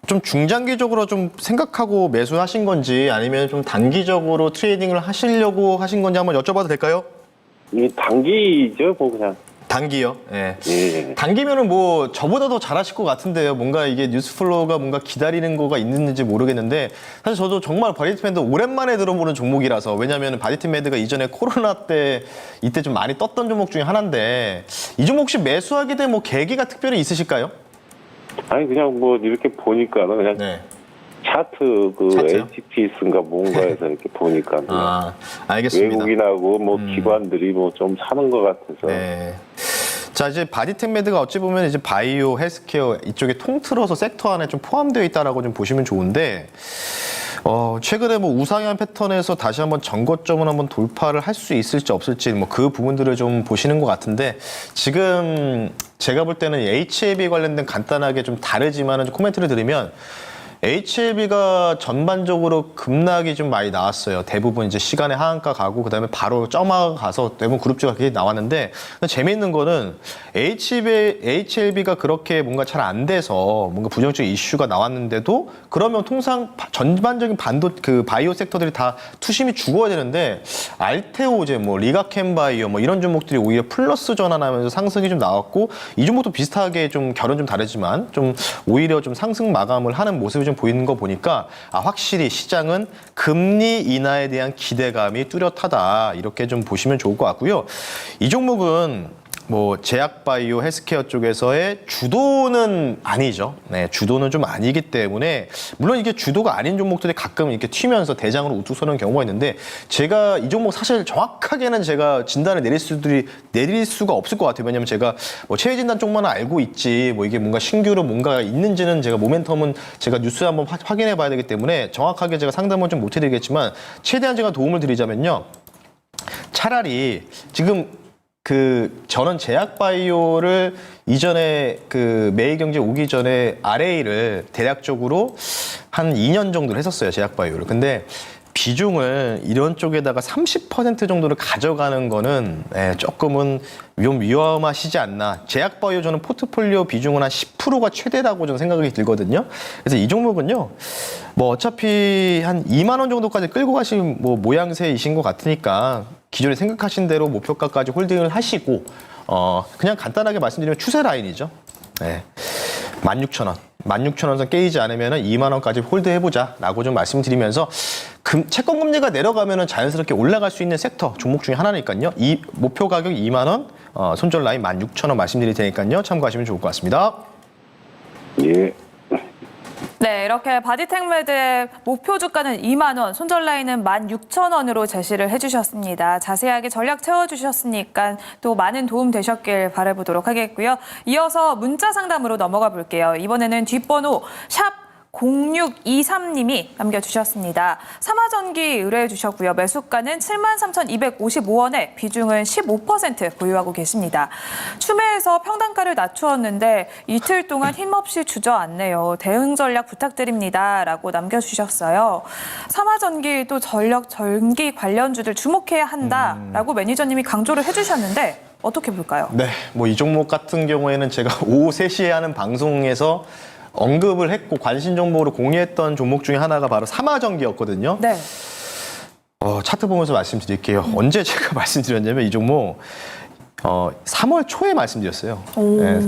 좀 중장기적으로 좀 생각하고 매수하신 건지 아니면 좀 단기적으로 트레이딩을 하시려고 하신 건지 한번 여쭤봐도 될까요? 이 단기죠, 뭐 그냥. 단기요. 예. 예. 단기면은 뭐 저보다 더 잘하실 것 같은데요. 뭔가 이게 뉴스 플로우가 뭔가 기다리는 거가 있는지 모르겠는데 사실 저도 정말 바디텍 매드 오랜만에 들어보는 종목이라서 왜냐하면 바디텍 매드가 이전에 코로나 때 이때 좀 많이 떴던 종목 중에 하나인데 이 종목 혹시 매수하게 된 뭐 계기가 특별히 있으실까요? 아니 그냥 뭐 이렇게 보니까는 그냥 네. 차트 차트요? HTS인가 뭔가에서 이렇게 보니까 그냥 알겠습니다. 외국인하고 뭐 기관들이 뭐 좀 사는 것 같아서. 네. 자, 이제 바디텍 매드가 어찌 보면 이제 바이오, 헬스케어 이쪽에 통틀어서 섹터 안에 좀 포함되어 있다라고 좀 보시면 좋은데, 최근에 뭐 우상향 패턴에서 다시 한번 전고점을 한번 돌파를 할 수 있을지 없을지 뭐 그 부분들을 좀 보시는 것 같은데, 지금 제가 볼 때는 HLB 관련된 간단하게 좀 다르지만은 좀 코멘트를 드리면, HLB가 전반적으로 급락이 좀 많이 나왔어요. 대부분 이제 시간에 하한가 가고 그다음에 바로 점화가 가서 대부분 그룹주가 그게 나왔는데 재미있는 거는 HLB가 그렇게 뭔가 잘 안 돼서 뭔가 부정적 이슈가 나왔는데도 그러면 통상 전반적인 바이오 섹터들이 다 투심이 죽어야 되는데 알테오 이제 뭐 리가켄바이오 뭐 이런 종목들이 오히려 플러스 전환하면서 상승이 좀 나왔고 이 종목도 비슷하게 좀 결은 좀 다르지만 좀 오히려 좀 상승 마감을 하는 모습이 좀 보이는 거 보니까 확실히 시장은 금리 인하에 대한 기대감이 뚜렷하다 이렇게 좀 보시면 좋을 것 같고요. 이 종목은 뭐 제약바이오 헬스케어 쪽에서의 주도는 아니죠. 네, 주도는 좀 아니기 때문에 물론 이게 주도가 아닌 종목들이 가끔 이렇게 튀면서 대장으로 우뚝 서는 경우가 있는데 제가 이 종목 사실 정확하게는 제가 진단을 내릴 수가 없을 것 같아요. 왜냐면 제가 뭐 체외 진단 쪽만 알고 있지 뭐 이게 뭔가 신규로 뭔가 있는지는 제가 모멘텀은 제가 뉴스 한번 확인해 봐야 되기 때문에 정확하게 제가 상담은 좀 못 해드리겠지만 최대한 제가 도움을 드리자면요. 차라리 지금 저는 제약바이오를 이전에 매일경제 오기 전에 RA를 대략적으로 한 2년 정도를 했었어요, 제약바이오를. 근데 비중을 이런 쪽에다가 30% 정도를 가져가는 거는 조금은 좀 위험하시지 않나. 제약바이오 저는 포트폴리오 비중은 한 10%가 최대라고 저는 생각이 들거든요. 그래서 이 종목은요, 뭐 어차피 한 2만 원 정도까지 끌고 가신 뭐 모양새이신 것 같으니까 기존에 생각하신 대로 목표가까지 홀딩을 하시고 그냥 간단하게 말씀드리면 추세 라인이죠. 네. 16,000원. 16,000원 선 깨지지 않으면 2만 원까지 홀드해보자라고 좀 말씀드리면서 채권 금리가 내려가면 자연스럽게 올라갈 수 있는 섹터 종목 중에 하나니까요. 이 목표 가격 2만 원, 손절 라인 16,000원 말씀드릴 테니까요. 참고하시면 좋을 것 같습니다. 예. 네, 이렇게 바디텍 매드의 목표 주가는 2만 원, 손절 라인은 16,000원으로 제시를 해주셨습니다. 자세하게 전략 채워주셨으니까 또 많은 도움 되셨길 바라보도록 하겠고요. 이어서 문자 상담으로 넘어가 볼게요. 이번에는 뒷번호 샵 0623님이 남겨주셨습니다. 삼화전기 의뢰해 주셨고요. 매수가는 73,255원에 비중은 15% 보유하고 계십니다. 추매해서 평단가를 낮추었는데 이틀 동안 힘없이 주저앉네요. 대응 전략 부탁드립니다. 라고 남겨주셨어요. 삼화전기 또 전기 관련주들 주목해야 한다라고 매니저님이 강조를 해주셨는데 어떻게 볼까요? 네, 뭐 이 종목 같은 경우에는 제가 오후 3시에 하는 방송에서 언급을 했고 관심 정보로 공유했던 종목 중에 하나가 바로 삼화전기였거든요. 네. 차트 보면서 말씀드릴게요. 언제 제가 말씀드렸냐면 이 종목 3월 초에 말씀드렸어요. 네.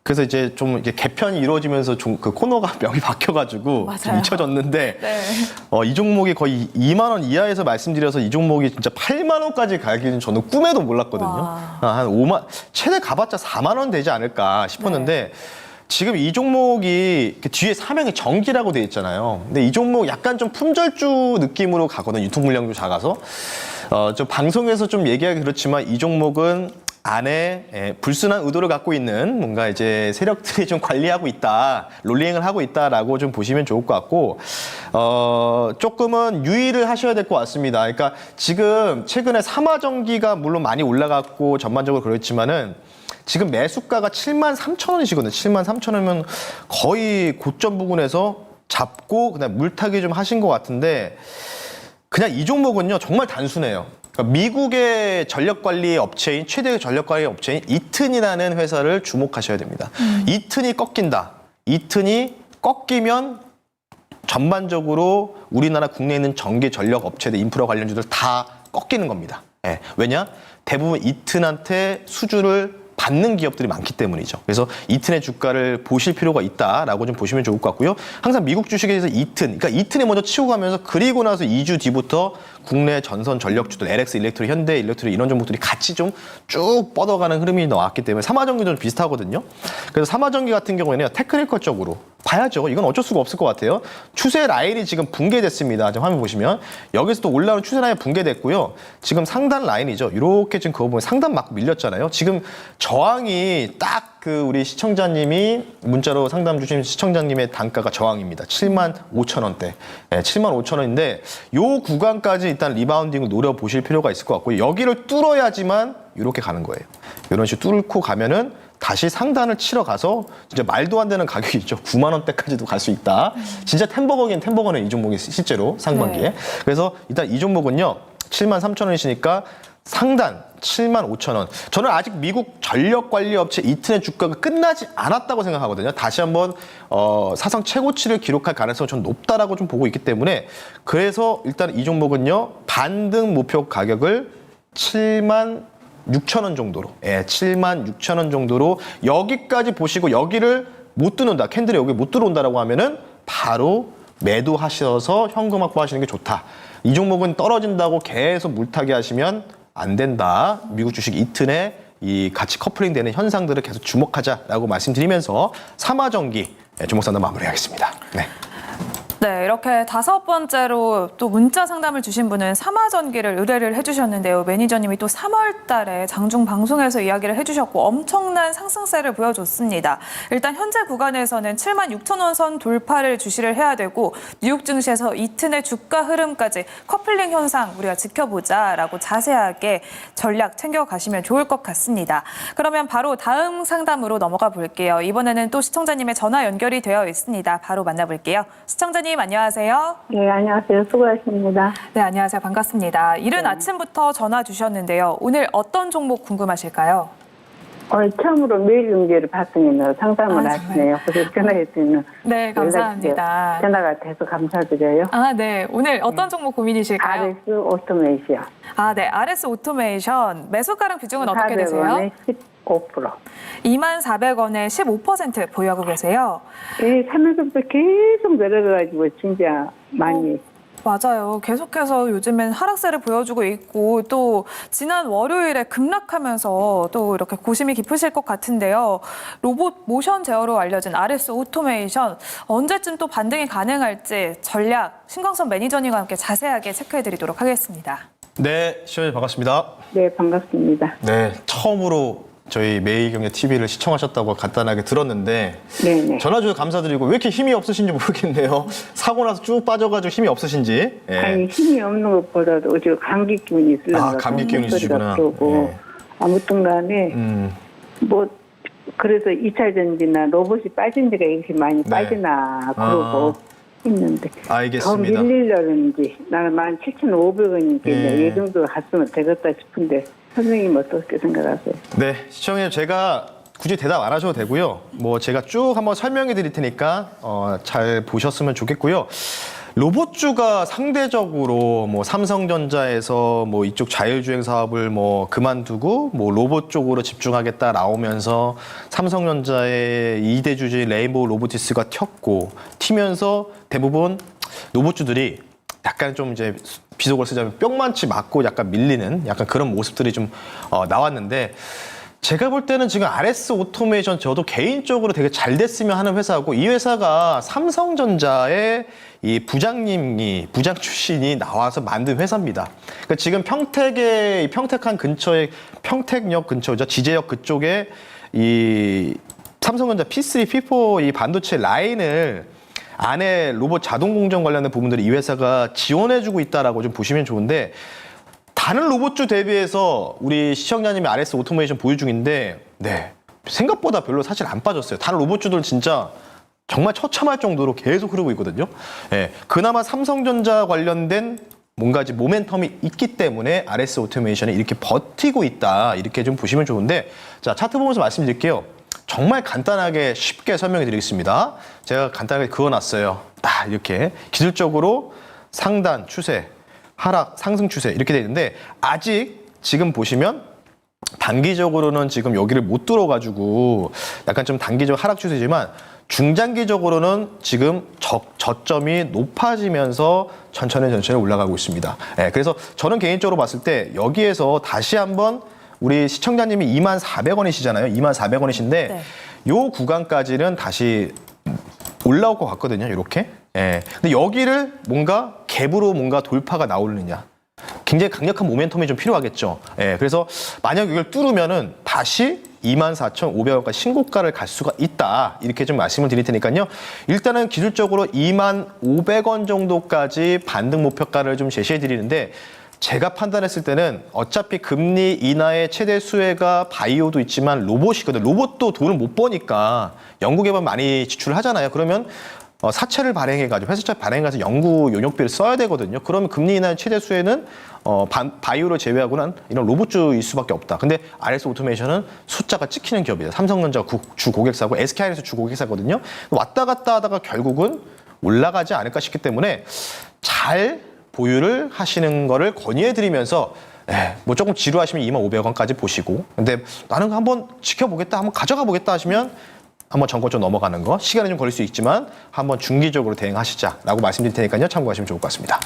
그래서 이제 좀 이게 개편이 이루어지면서 그 코너가 명이 바뀌어가지고 좀 맞아요. 잊혀졌는데 네. 이 종목이 거의 2만 원 이하에서 말씀드려서 이 종목이 진짜 8만 원까지 가기는 저는 꿈에도 몰랐거든요. 와. 한 5만 최대 가봤자 4만 원 되지 않을까 싶었는데. 지금 이 종목이 뒤에 사명이 전기라고 돼 있잖아요. 근데 이 종목 약간 좀 품절주 느낌으로 가거든요. 유통 물량도 작아서. 좀 방송에서 좀 얘기하기 그렇지만 이 종목은 안에 불순한 의도를 갖고 있는 뭔가 이제 세력들이 좀 관리하고 있다, 롤링을 하고 있다라고 좀 보시면 좋을 것 같고, 조금은 유의를 하셔야 될 것 같습니다. 그러니까 지금 최근에 삼화전기가 물론 많이 올라갔고 전반적으로 그렇지만은 지금 매수가가 73,000원이시거든요. 73,000원이면 거의 고점 부근에서 잡고 그다음 물타기 좀 하신 것 같은데 그냥 이 종목은요 정말 단순해요. 그러니까 미국의 전력관리 업체인 최대의 전력관리 업체인 이튼이라는 회사를 주목하셔야 됩니다. 이튼이 꺾인다. 이튼이 꺾이면 전반적으로 우리나라 국내에 있는 전기 전력 업체들 인프라 관련주들 다 꺾이는 겁니다. 예. 왜냐? 대부분 이튼한테 수주를 받는 기업들이 많기 때문이죠. 그래서 이튼의 주가를 보실 필요가 있다라고 좀 보시면 좋을 것 같고요. 항상 미국 주식에서 이튼, 그러니까 이튼이 먼저 치고 가면서 그리고 나서 2주 뒤부터 국내 전선 전력주들, LX 일렉트릭, 현대 일렉트릭 이런 종목들이 같이 좀 쭉 뻗어가는 흐름이 나왔기 때문에 삼화전기도 좀 비슷하거든요. 그래서 삼화전기 같은 경우에는 테크니컬적으로 봐야죠. 이건 어쩔 수가 없을 것 같아요. 추세 라인이 지금 붕괴됐습니다. 지금 화면 보시면 여기서 또 올라오는 추세 라인이 붕괴됐고요. 지금 상단 라인이죠. 이렇게 지금 그거 보면 상단 맞고 밀렸잖아요. 지금 저항이 딱 그 우리 시청자님이 문자로 상담 주신 시청자님의 단가가 저항입니다. 75,000원대. 네, 75,000원인데 요 구간까지 일단 리바운딩을 노려보실 필요가 있을 것 같고요. 여기를 뚫어야지만 이렇게 가는 거예요. 이런 식으로 뚫고 가면은 다시 상단을 치러 가서 진짜 말도 안 되는 가격이 있죠. 9만 원대까지도 갈 수 있다. 진짜 템버거긴 템버거는 이 종목이 실제로 상반기에. 네. 그래서 일단 이 종목은요. 73,000원이시니까 상단 75,000원. 저는 아직 미국 전력관리업체 이튼의 주가가 끝나지 않았다고 생각하거든요. 다시 한번 사상 최고치를 기록할 가능성이 좀 높다라고 좀 보고 있기 때문에 그래서 일단 이 종목은요. 반등 목표 가격을 76,000원 정도로, 76,000원 정도로 여기까지 보시고 여기를 못 뚫는다. 캔들이 여기 못 들어온다라고 하면은 바로 매도하셔서 현금 확보하시는 게 좋다. 이 종목은 떨어진다고 계속 물타기 하시면 안 된다. 미국 주식 이튼에 이 같이 커플링 되는 현상들을 계속 주목하자라고 말씀드리면서 삼화전기 주목 상담 마무리하겠습니다. 네. 네, 이렇게 5번째로 또 문자 상담을 주신 분은 삼화전기를 의뢰를 해주셨는데요. 매니저님이 또 3월 달에 장중 방송에서 이야기를 해주셨고 엄청난 상승세를 보여줬습니다. 일단 현재 구간에서는 76,000원 선 돌파를 주시를 해야 되고 뉴욕 증시에서 이튼의 주가 흐름까지 커플링 현상 우리가 지켜보자라고 자세하게 전략 챙겨가시면 좋을 것 같습니다. 그러면 바로 다음 상담으로 넘어가 볼게요. 이번에는 또 시청자님의 전화 연결이 되어 있습니다. 바로 만나볼게요. 시청자님 안녕하세요. 네, 안녕하세요. 수고하십니다. 네, 안녕하세요. 반갑습니다. 이른 아침부터 전화 주셨는데요. 오늘 어떤 종목 궁금하실까요? 오늘 처음으로 매일경제를 봤으면 상담을 하시네요. 그래서 전화했더니 네, 감사합니다. 전화가 돼서 감사드려요. 아, 네. 오늘 어떤 종목 고민이실까요? RS 오토메이션. 아, 네. RS 오토메이션. 매수가랑 비중은 어떻게 되세요? 400원에 15%. 24,000원에 15% 보유하고 계세요. 예, 3월부터 계속 내려가가지고 진짜 많이. 맞아요. 계속해서 요즘엔 하락세를 보여주고 있고 또 지난 월요일에 급락하면서 또 이렇게 고심이 깊으실 것 같은데요. 로봇 모션 제어로 알려진 RS 오토메이션 언제쯤 또 반등이 가능할지 전략 신광선 매니저님과 함께 자세하게 체크해드리도록 하겠습니다. 네, 시청자 반갑습니다. 네, 반갑습니다. 네, 처음으로 저희 매일경제 TV를 시청하셨다고 간단하게 들었는데 네네. 전화 주셔서 감사드리고 왜 이렇게 힘이 없으신지 모르겠네요. 사고 나서 쭉 빠져가지고 힘이 없으신지. 예. 아니, 힘이 없는 것보다도 어제 감기 기운이 있으려고. 아, 감기 기운이 있으시구나. 그러고 예. 아무튼 간에 뭐 그래서 2차 전지나 로봇이 빠진 데가 이렇게 많이 네. 빠지나 그러고 있는데 알겠습니다. 더 밀리려는지 나는 17,500원이니까 예. 이 정도 갔으면 되겠다 싶은데 선생님 어떻게 생각하세요? 네, 시청자님 제가 굳이 대답 안 하셔도 되고요. 뭐 제가 쭉 한번 설명해 드릴 테니까 잘 보셨으면 좋겠고요. 로봇주가 상대적으로 뭐 삼성전자에서 뭐 이쪽 자율주행 사업을 뭐 그만두고 뭐 로봇 쪽으로 집중하겠다 나오면서 삼성전자의 2대 주주인 레인보우 로보티스가 튀면서 대부분 로봇주들이 약간 좀 이제 비속어를 쓰자면 뿅만치 맞고 약간 밀리는 약간 그런 모습들이 좀 나왔는데 제가 볼 때는 지금 RS 오토메이션 저도 개인적으로 되게 잘 됐으면 하는 회사고 이 회사가 삼성전자의 이 부장 출신이 나와서 만든 회사입니다. 그러니까 지금 평택한 근처에 평택역 근처죠. 지제역 그쪽에 이 삼성전자 P3, P4 이 반도체 라인을 안에 로봇 자동 공정 관련된 부분들을 이 회사가 지원해주고 있다라고 좀 보시면 좋은데 다른 로봇주 대비해서 우리 시청자님이 RS 오토메이션 보유 중인데 네 생각보다 별로 사실 안 빠졌어요. 다른 로봇주들 진짜 정말 처참할 정도로 계속 흐르고 있거든요. 예, 그나마 삼성전자 관련된 뭔가 이제 모멘텀이 있기 때문에 RS 오토메이션이 이렇게 버티고 있다. 이렇게 좀 보시면 좋은데, 자, 차트 보면서 말씀드릴게요. 정말 간단하게 쉽게 설명해 드리겠습니다. 제가 간단하게 그어놨어요. 딱 이렇게 기술적으로 상단 추세, 하락, 상승 추세 이렇게 돼 있는데, 아직 지금 보시면 단기적으로는 지금 여기를 못 뚫어가지고 약간 좀 단기적 하락 추세지만, 중장기적으로는 지금 저점이 높아지면서 천천히 올라가고 있습니다. 예, 그래서 저는 개인적으로 봤을 때 여기에서 다시 한번 우리 시청자님이 24,000원이시잖아요. 24,000원이신데 네. 요 구간까지는 다시 올라올 것 같거든요. 이렇게. 예. 근데 여기를 뭔가 갭으로 뭔가 돌파가 나오느냐. 굉장히 강력한 모멘텀이 좀 필요하겠죠. 예, 그래서 만약 이걸 뚫으면은 다시 24,500원까지 신고가를 갈 수가 있다. 이렇게 좀 말씀을 드릴 테니까요. 일단은 기술적으로 25,500원 정도까지 반등 목표가를 좀 제시해 드리는데, 제가 판단했을 때는 어차피 금리 인하의 최대 수혜가 바이오도 있지만 로봇이거든. 로봇도 돈을 못 버니까 연구 개발 많이 지출을 하잖아요. 그러면 사채를 발행해가지고 회사채 발행해서 연구 용역비를 써야 되거든요. 그러면 금리 인하의 최대 수혜는 바이오를 제외하고는 이런 로봇주일 수밖에 없다. 근데 RS 오토메이션은 숫자가 찍히는 기업이다. 삼성전자 주 고객사고 SK하이닉스 주 고객사거든요. 왔다 갔다 하다가 결국은 올라가지 않을까 싶기 때문에 잘 보유를 하시는 거를 권유해드리면서, 뭐 조금 지루하시면 25,000원까지 보시고, 근데 나는 한번 지켜보겠다, 한번 가져가 보겠다 하시면 한번 정권 넘어가는 거, 시간이 좀 걸릴 수 있지만 한번 중기적으로 대응하시자라고 말씀드릴 테니까요. 참고하시면 좋을 것 같습니다.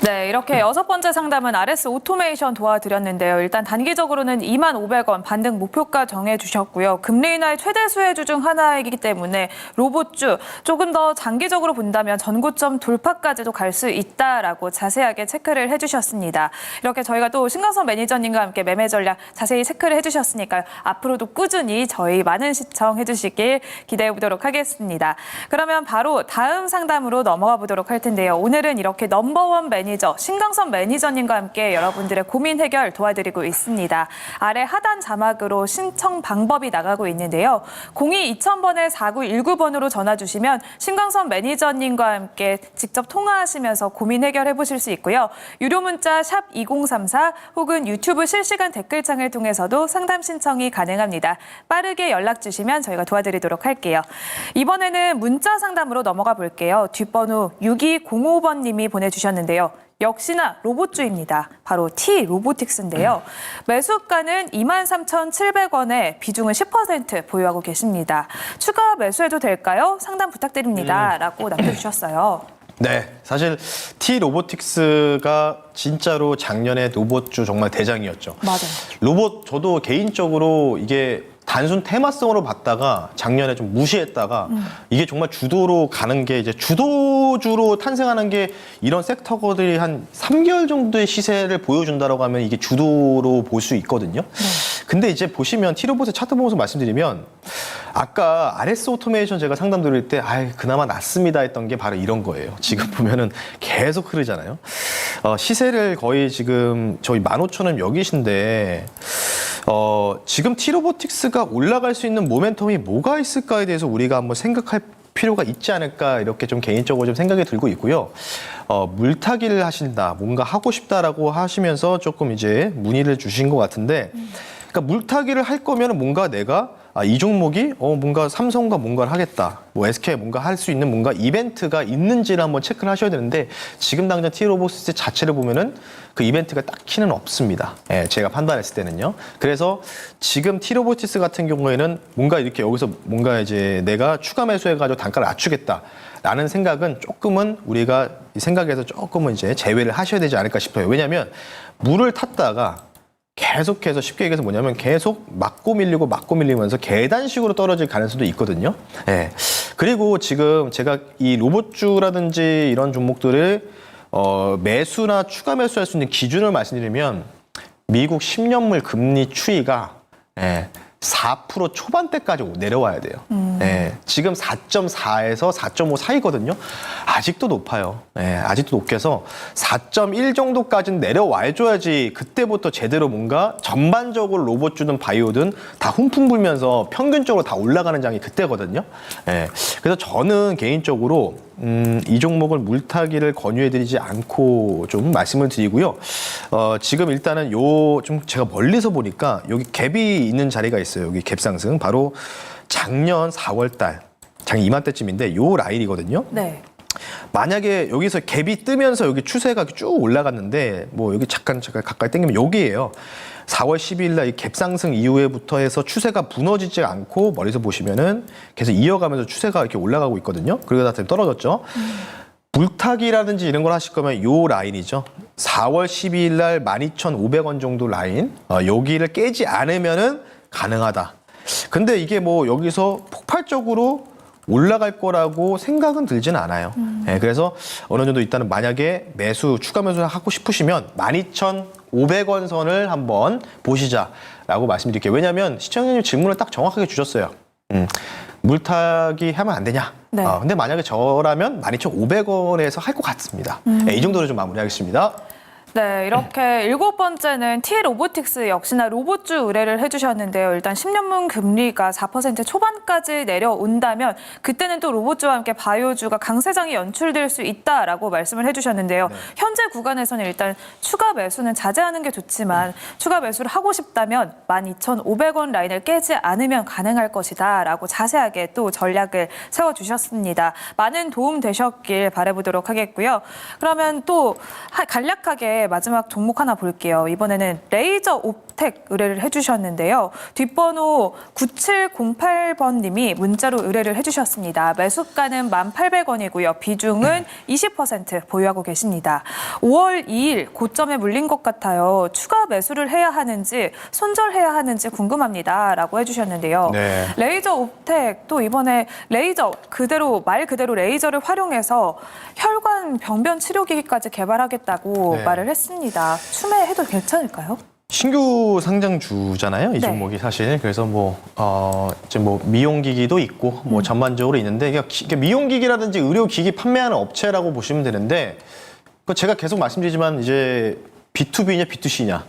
네, 이렇게 6번째 상담은 RS 오토메이션 도와드렸는데요. 일단 단기적으로는 25,000원 반등 목표가 정해주셨고요. 금리 인하의 최대 수혜주 중 하나이기 때문에 로봇주 조금 더 장기적으로 본다면 전고점 돌파까지도 갈 수 있다라고 자세하게 체크를 해주셨습니다. 이렇게 저희가 또 신강선 매니저님과 함께 매매 전략 자세히 체크를 해주셨으니까요. 앞으로도 꾸준히 저희 많은 시청해주시길 기대해 보도록 하겠습니다. 그러면 바로 다음 상담으로 넘어가 보도록 할 텐데요. 오늘은 이렇게 넘버원 매니저 신강선 매니저님과 함께 여러분들의 고민 해결 도와드리고 있습니다. 아래 하단 자막으로 신청 방법이 나가고 있는데요. 02-2000번에 4919번으로 전화 주시면 신강선 매니저님과 함께 직접 통화하시면서 고민 해결해 보실 수 있고요. 유료 문자 샵 2034 혹은 유튜브 실시간 댓글창을 통해서도 상담 신청이 가능합니다. 빠르게 연락 주시면 저희가 도와드리도록 할게요. 이번에는 문자 상담으로 넘어가 볼게요. 뒷번호 6205번님이 보내주셨는데요. 역시나 로봇주입니다. 바로 T-로보틱스인데요. 매수가는 23,700원에 비중은 10% 보유하고 계십니다. 추가 매수해도 될까요? 상담 부탁드립니다. 라고 남겨주셨어요. 네, 사실 T-로보틱스가 진짜로 작년에 로봇주 정말 대장이었죠. 맞아요. 로봇 저도 개인적으로 이게 단순 테마성으로 봤다가 작년에 좀 무시했다가 이게 정말 주도로 가는 게 이제 주도주로 탄생하는 게 이런 섹터들이 한 3개월 정도의 시세를 보여준다라고 하면 이게 주도로 볼 수 있거든요. 근데 이제 보시면 T-로봇의 차트 보면서 말씀드리면 아까 RS 오토메이션 제가 상담 드릴 때 그나마 낫습니다 했던 게 바로 이런 거예요. 지금 보면은 계속 흐르잖아요. 시세를 거의 지금 저희 15,000원 여기신데 지금 T-로보틱스가 올라갈 수 있는 모멘텀이 뭐가 있을까에 대해서 우리가 한번 생각할 필요가 있지 않을까 이렇게 좀 개인적으로 좀 생각이 들고 있고요. 물타기를 하신다, 뭔가 하고 싶다라고 하시면서 조금 이제 문의를 주신 것 같은데, 그러니까 물타기를 할 거면 뭔가 내가 이 종목이 뭔가 삼성과 뭔가를 하겠다, 뭐 SK 뭔가 할 수 있는 뭔가 이벤트가 있는지를 한번 체크를 하셔야 되는데 지금 당장 T-로보틱스 자체를 보면은 그 이벤트가 딱히는 없습니다. 예, 제가 판단했을 때는요. 그래서 지금 T-로보틱스 같은 경우에는 뭔가 이렇게 여기서 뭔가 이제 내가 추가 매수해가지고 단가를 낮추겠다라는 생각은 조금은 우리가 이 생각에서 조금은 이제 제외를 하셔야 되지 않을까 싶어요. 왜냐하면 물을 탔다가 계속해서 쉽게 얘기해서 뭐냐면 계속 맞고 밀리면서 계단식으로 떨어질 가능성도 있거든요. 예. 그리고 지금 제가 이 로봇주라든지 이런 종목들을 매수나 추가 매수할 수 있는 기준을 말씀드리면 미국 10년물 금리 추이가 4% 초반대까지 내려와야 돼요. 예, 지금 4.4에서 4.5 사이거든요. 아직도 높아요. 예, 아직도 높게서 4.1 정도까지는 내려와줘야지 그때부터 제대로 뭔가 전반적으로 로봇주든 바이오든 다 훈풍 불면서 평균적으로 다 올라가는 장이 그때거든요. 예, 그래서 저는 개인적으로 이 종목을 물타기를 권유해드리지 않고 좀 말씀을 드리고요. 지금 일단은 좀 제가 멀리서 보니까 여기 갭이 있는 자리가 있어요. 여기 갭 상승. 바로 작년 4월달, 작년 이맘때쯤인데 요 라인이거든요. 네. 만약에 여기서 갭이 뜨면서 여기 추세가 쭉 올라갔는데 뭐 여기 잠깐 가까이 당기면 여기예요. 4월 12일 날 이 갭 상승 이후에부터 해서 추세가 무너지지 않고 멀리서 보시면은 계속 이어가면서 추세가 이렇게 올라가고 있거든요. 그러다 보니 떨어졌죠. 물타기라든지 이런 걸 하실 거면 요 라인이죠. 4월 12일 날 12,500원 정도 라인. 여기를 깨지 않으면은 가능하다. 근데 이게 뭐 여기서 폭발적으로 올라갈 거라고 생각은 들지는 않아요. 네, 그래서 어느 정도 일단은 만약에 추가 매수를 하고 싶으시면 12,500원 선을 한번 보시자라고 말씀드릴게요. 왜냐하면 시청자님 질문을 딱 정확하게 주셨어요. 물타기 하면 안 되냐? 네. 근데 만약에 저라면 12,500원에서 할 것 같습니다. 네, 이 정도로 좀 마무리하겠습니다. 네, 이렇게 7번째는 T로보틱스 역시나 로봇주 의뢰를 해주셨는데요. 일단 10년물 금리가 4% 초반까지 내려온다면 그때는 또 로봇주와 함께 바이오주가 강세장이 연출될 수 있다라고 말씀을 해주셨는데요. 현재 구간에서는 일단 추가 매수는 자제하는 게 좋지만 추가 매수를 하고 싶다면 12,500원 라인을 깨지 않으면 가능할 것이다라고 자세하게 또 전략을 세워주셨습니다. 많은 도움 되셨길 바라보도록 하겠고요. 그러면 또 간략하게 마지막 종목 하나 볼게요. 이번에는 레이저 옵텍 의뢰를 해주셨는데요. 뒷번호 9708번님이 문자로 의뢰를 해주셨습니다. 매수가는 1,800원이고요. 비중은 20% 보유하고 계십니다. 5월 2일 고점에 물린 것 같아요. 추가 매수를 해야 하는지 손절해야 하는지 궁금합니다. 라고 해주셨는데요. 네. 레이저 옵텍 또 이번에 레이저 말 그대로 레이저를 활용해서 혈관 병변 치료기기까지 개발하겠다고 네. 말을 했습니다. 추매해도 괜찮을까요? 신규 상장주잖아요. 이 네. 종목이 사실. 그래서 이제 미용기기도 있고 전반적으로 있는데 이게 미용기기라든지 의료기기 판매하는 업체라고 보시면 되는데 제가 계속 말씀드리지만 이제 B2B냐 B2C냐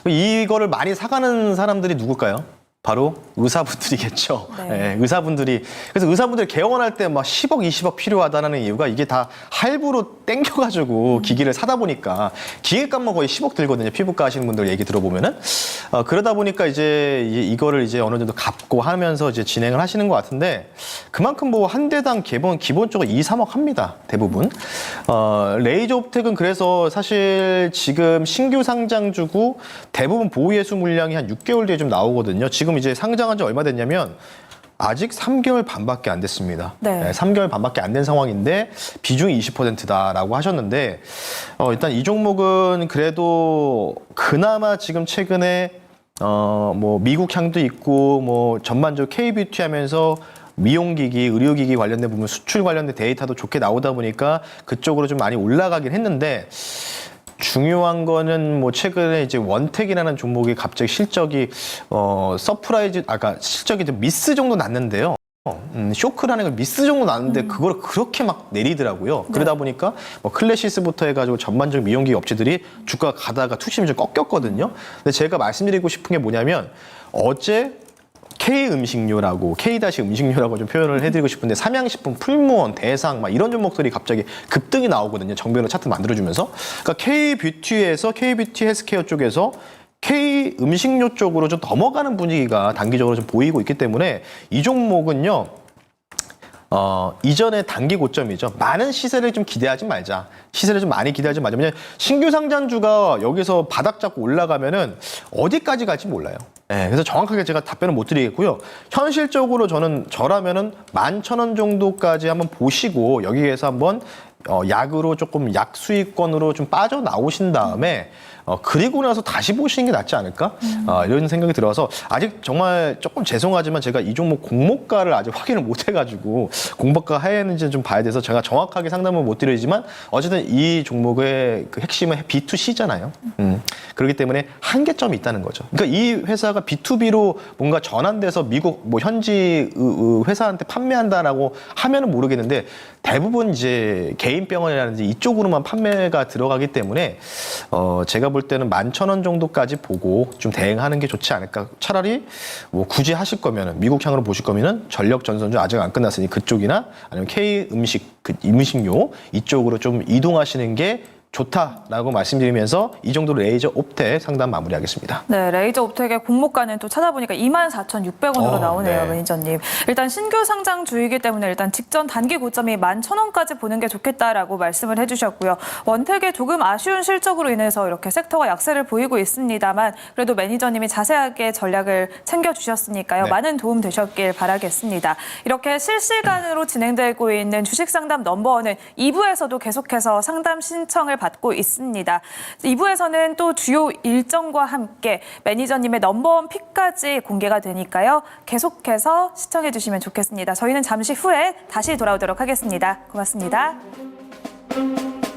이거를 많이 사가는 사람들이 누굴까요? 바로 의사분들이겠죠. 네. 네, 의사분들이. 그래서 의사분들이 개원할 때 막 10억, 20억 필요하다는 이유가 이게 다 할부로 땡겨가지고 기기를 사다 보니까 기계값만 거의 10억 들거든요. 피부과 하시는 분들 얘기 들어보면은. 그러다 보니까 이제 이거를 이제 어느 정도 갚고 하면서 이제 진행을 하시는 것 같은데 그만큼 한 대당 기본적으로 2, 3억 합니다. 대부분. 레이저 옵텍은 그래서 사실 지금 신규 상장주고 대부분 보유예수 물량이 한 6개월 뒤에 좀 나오거든요. 지금 이제 상장한 지 얼마 됐냐면 아직 3개월 반밖에 안 됐습니다. 네. 3개월 반밖에 안 된 상황인데 비중이 20%다라고 하셨는데 일단 이 종목은 그래도 그나마 지금 최근에 미국 향도 있고 전반적으로 K-뷰티 하면서 미용기기, 의료기기 관련된 부분, 수출 관련된 데이터도 좋게 나오다 보니까 그쪽으로 좀 많이 올라가긴 했는데 중요한 거는 최근에 이제 원택이라는 종목이 갑자기 실적이 실적이 좀 미스 정도 났는데요. 쇼크라는 걸 미스 정도 났는데 그걸 그렇게 막 내리더라고요. 네. 그러다 보니까 클래시스부터 해가지고 전반적 미용기기 업체들이 주가가 가다가 투심이 좀 꺾였거든요. 근데 제가 말씀드리고 싶은 게 뭐냐면 어제 K-음식료라고 K-음식료라고 좀 표현을 해드리고 싶은데 삼양식품, 풀무원, 대상 이런 종목들이 갑자기 급등이 나오거든요. 정배로 차트 만들어주면서. 그러니까 K-뷰티에서 K-뷰티 헬스케어 쪽에서 K-음식료 쪽으로 좀 넘어가는 분위기가 단기적으로 좀 보이고 있기 때문에 이 종목은요. 이전에 단기 고점이죠. 많은 시세를 좀 기대하지 말자. 시세를 좀 많이 기대하지 말자. 왜냐면 신규 상장주가 여기서 바닥 잡고 올라가면은 어디까지 갈지 몰라요. 네, 그래서 정확하게 제가 답변을 못 드리겠고요. 현실적으로 저라면은 11,000원 정도까지 한번 보시고 여기에서 한번 약으로 조금 약 수익권으로 좀 빠져나오신 다음에 그리고 나서 다시 보시는 게 낫지 않을까? 이런 생각이 들어서 아직 정말 조금 죄송하지만 제가 이 종목 공모가를 아직 확인을 못 해가지고 공모가 하였는지는 좀 봐야 돼서 제가 정확하게 상담을 못 드리지만 어쨌든 이 종목의 그 핵심은 B2C잖아요. 그렇기 때문에 한계점이 있다는 거죠. 그러니까 이 회사가 B2B로 뭔가 전환돼서 미국 뭐 현지 회사한테 판매한다라고 하면은 모르겠는데 대부분 이제 개인 병원이라든지 이쪽으로만 판매가 들어가기 때문에 제가 볼 때는 11,000원 정도까지 보고 좀 대응하는 게 좋지 않을까. 차라리 뭐 굳이 하실 거면은 미국 향으로 보실 거면은 전력 전선주 아직 안 끝났으니 그쪽이나 아니면 K 음식 그 음식료 이쪽으로 좀 이동하시는 게 좋다라고 말씀드리면서 이 정도로 레이저 옵텍 상담 마무리하겠습니다. 네, 레이저 옵텍의 공모가는 또 찾아보니까 24,600원으로 나오네요, 네. 매니저님. 일단 신규 상장 주이기 때문에 일단 직전 단기 고점이 11,000원까지 보는 게 좋겠다라고 말씀을 해주셨고요. 원택의 조금 아쉬운 실적으로 인해서 이렇게 섹터가 약세를 보이고 있습니다만 그래도 매니저님이 자세하게 전략을 챙겨주셨으니까요. 네. 많은 도움 되셨길 바라겠습니다. 이렇게 실시간으로 진행되고 있는 주식 상담 넘버원은 2부에서도 계속해서 상담 신청을 받고 있습니다. 2부에서는 또 주요 일정과 함께 매니저님의 넘버원 픽까지 공개가 되니까요. 계속해서 시청해 주시면 좋겠습니다. 저희는 잠시 후에 다시 돌아오도록 하겠습니다. 고맙습니다.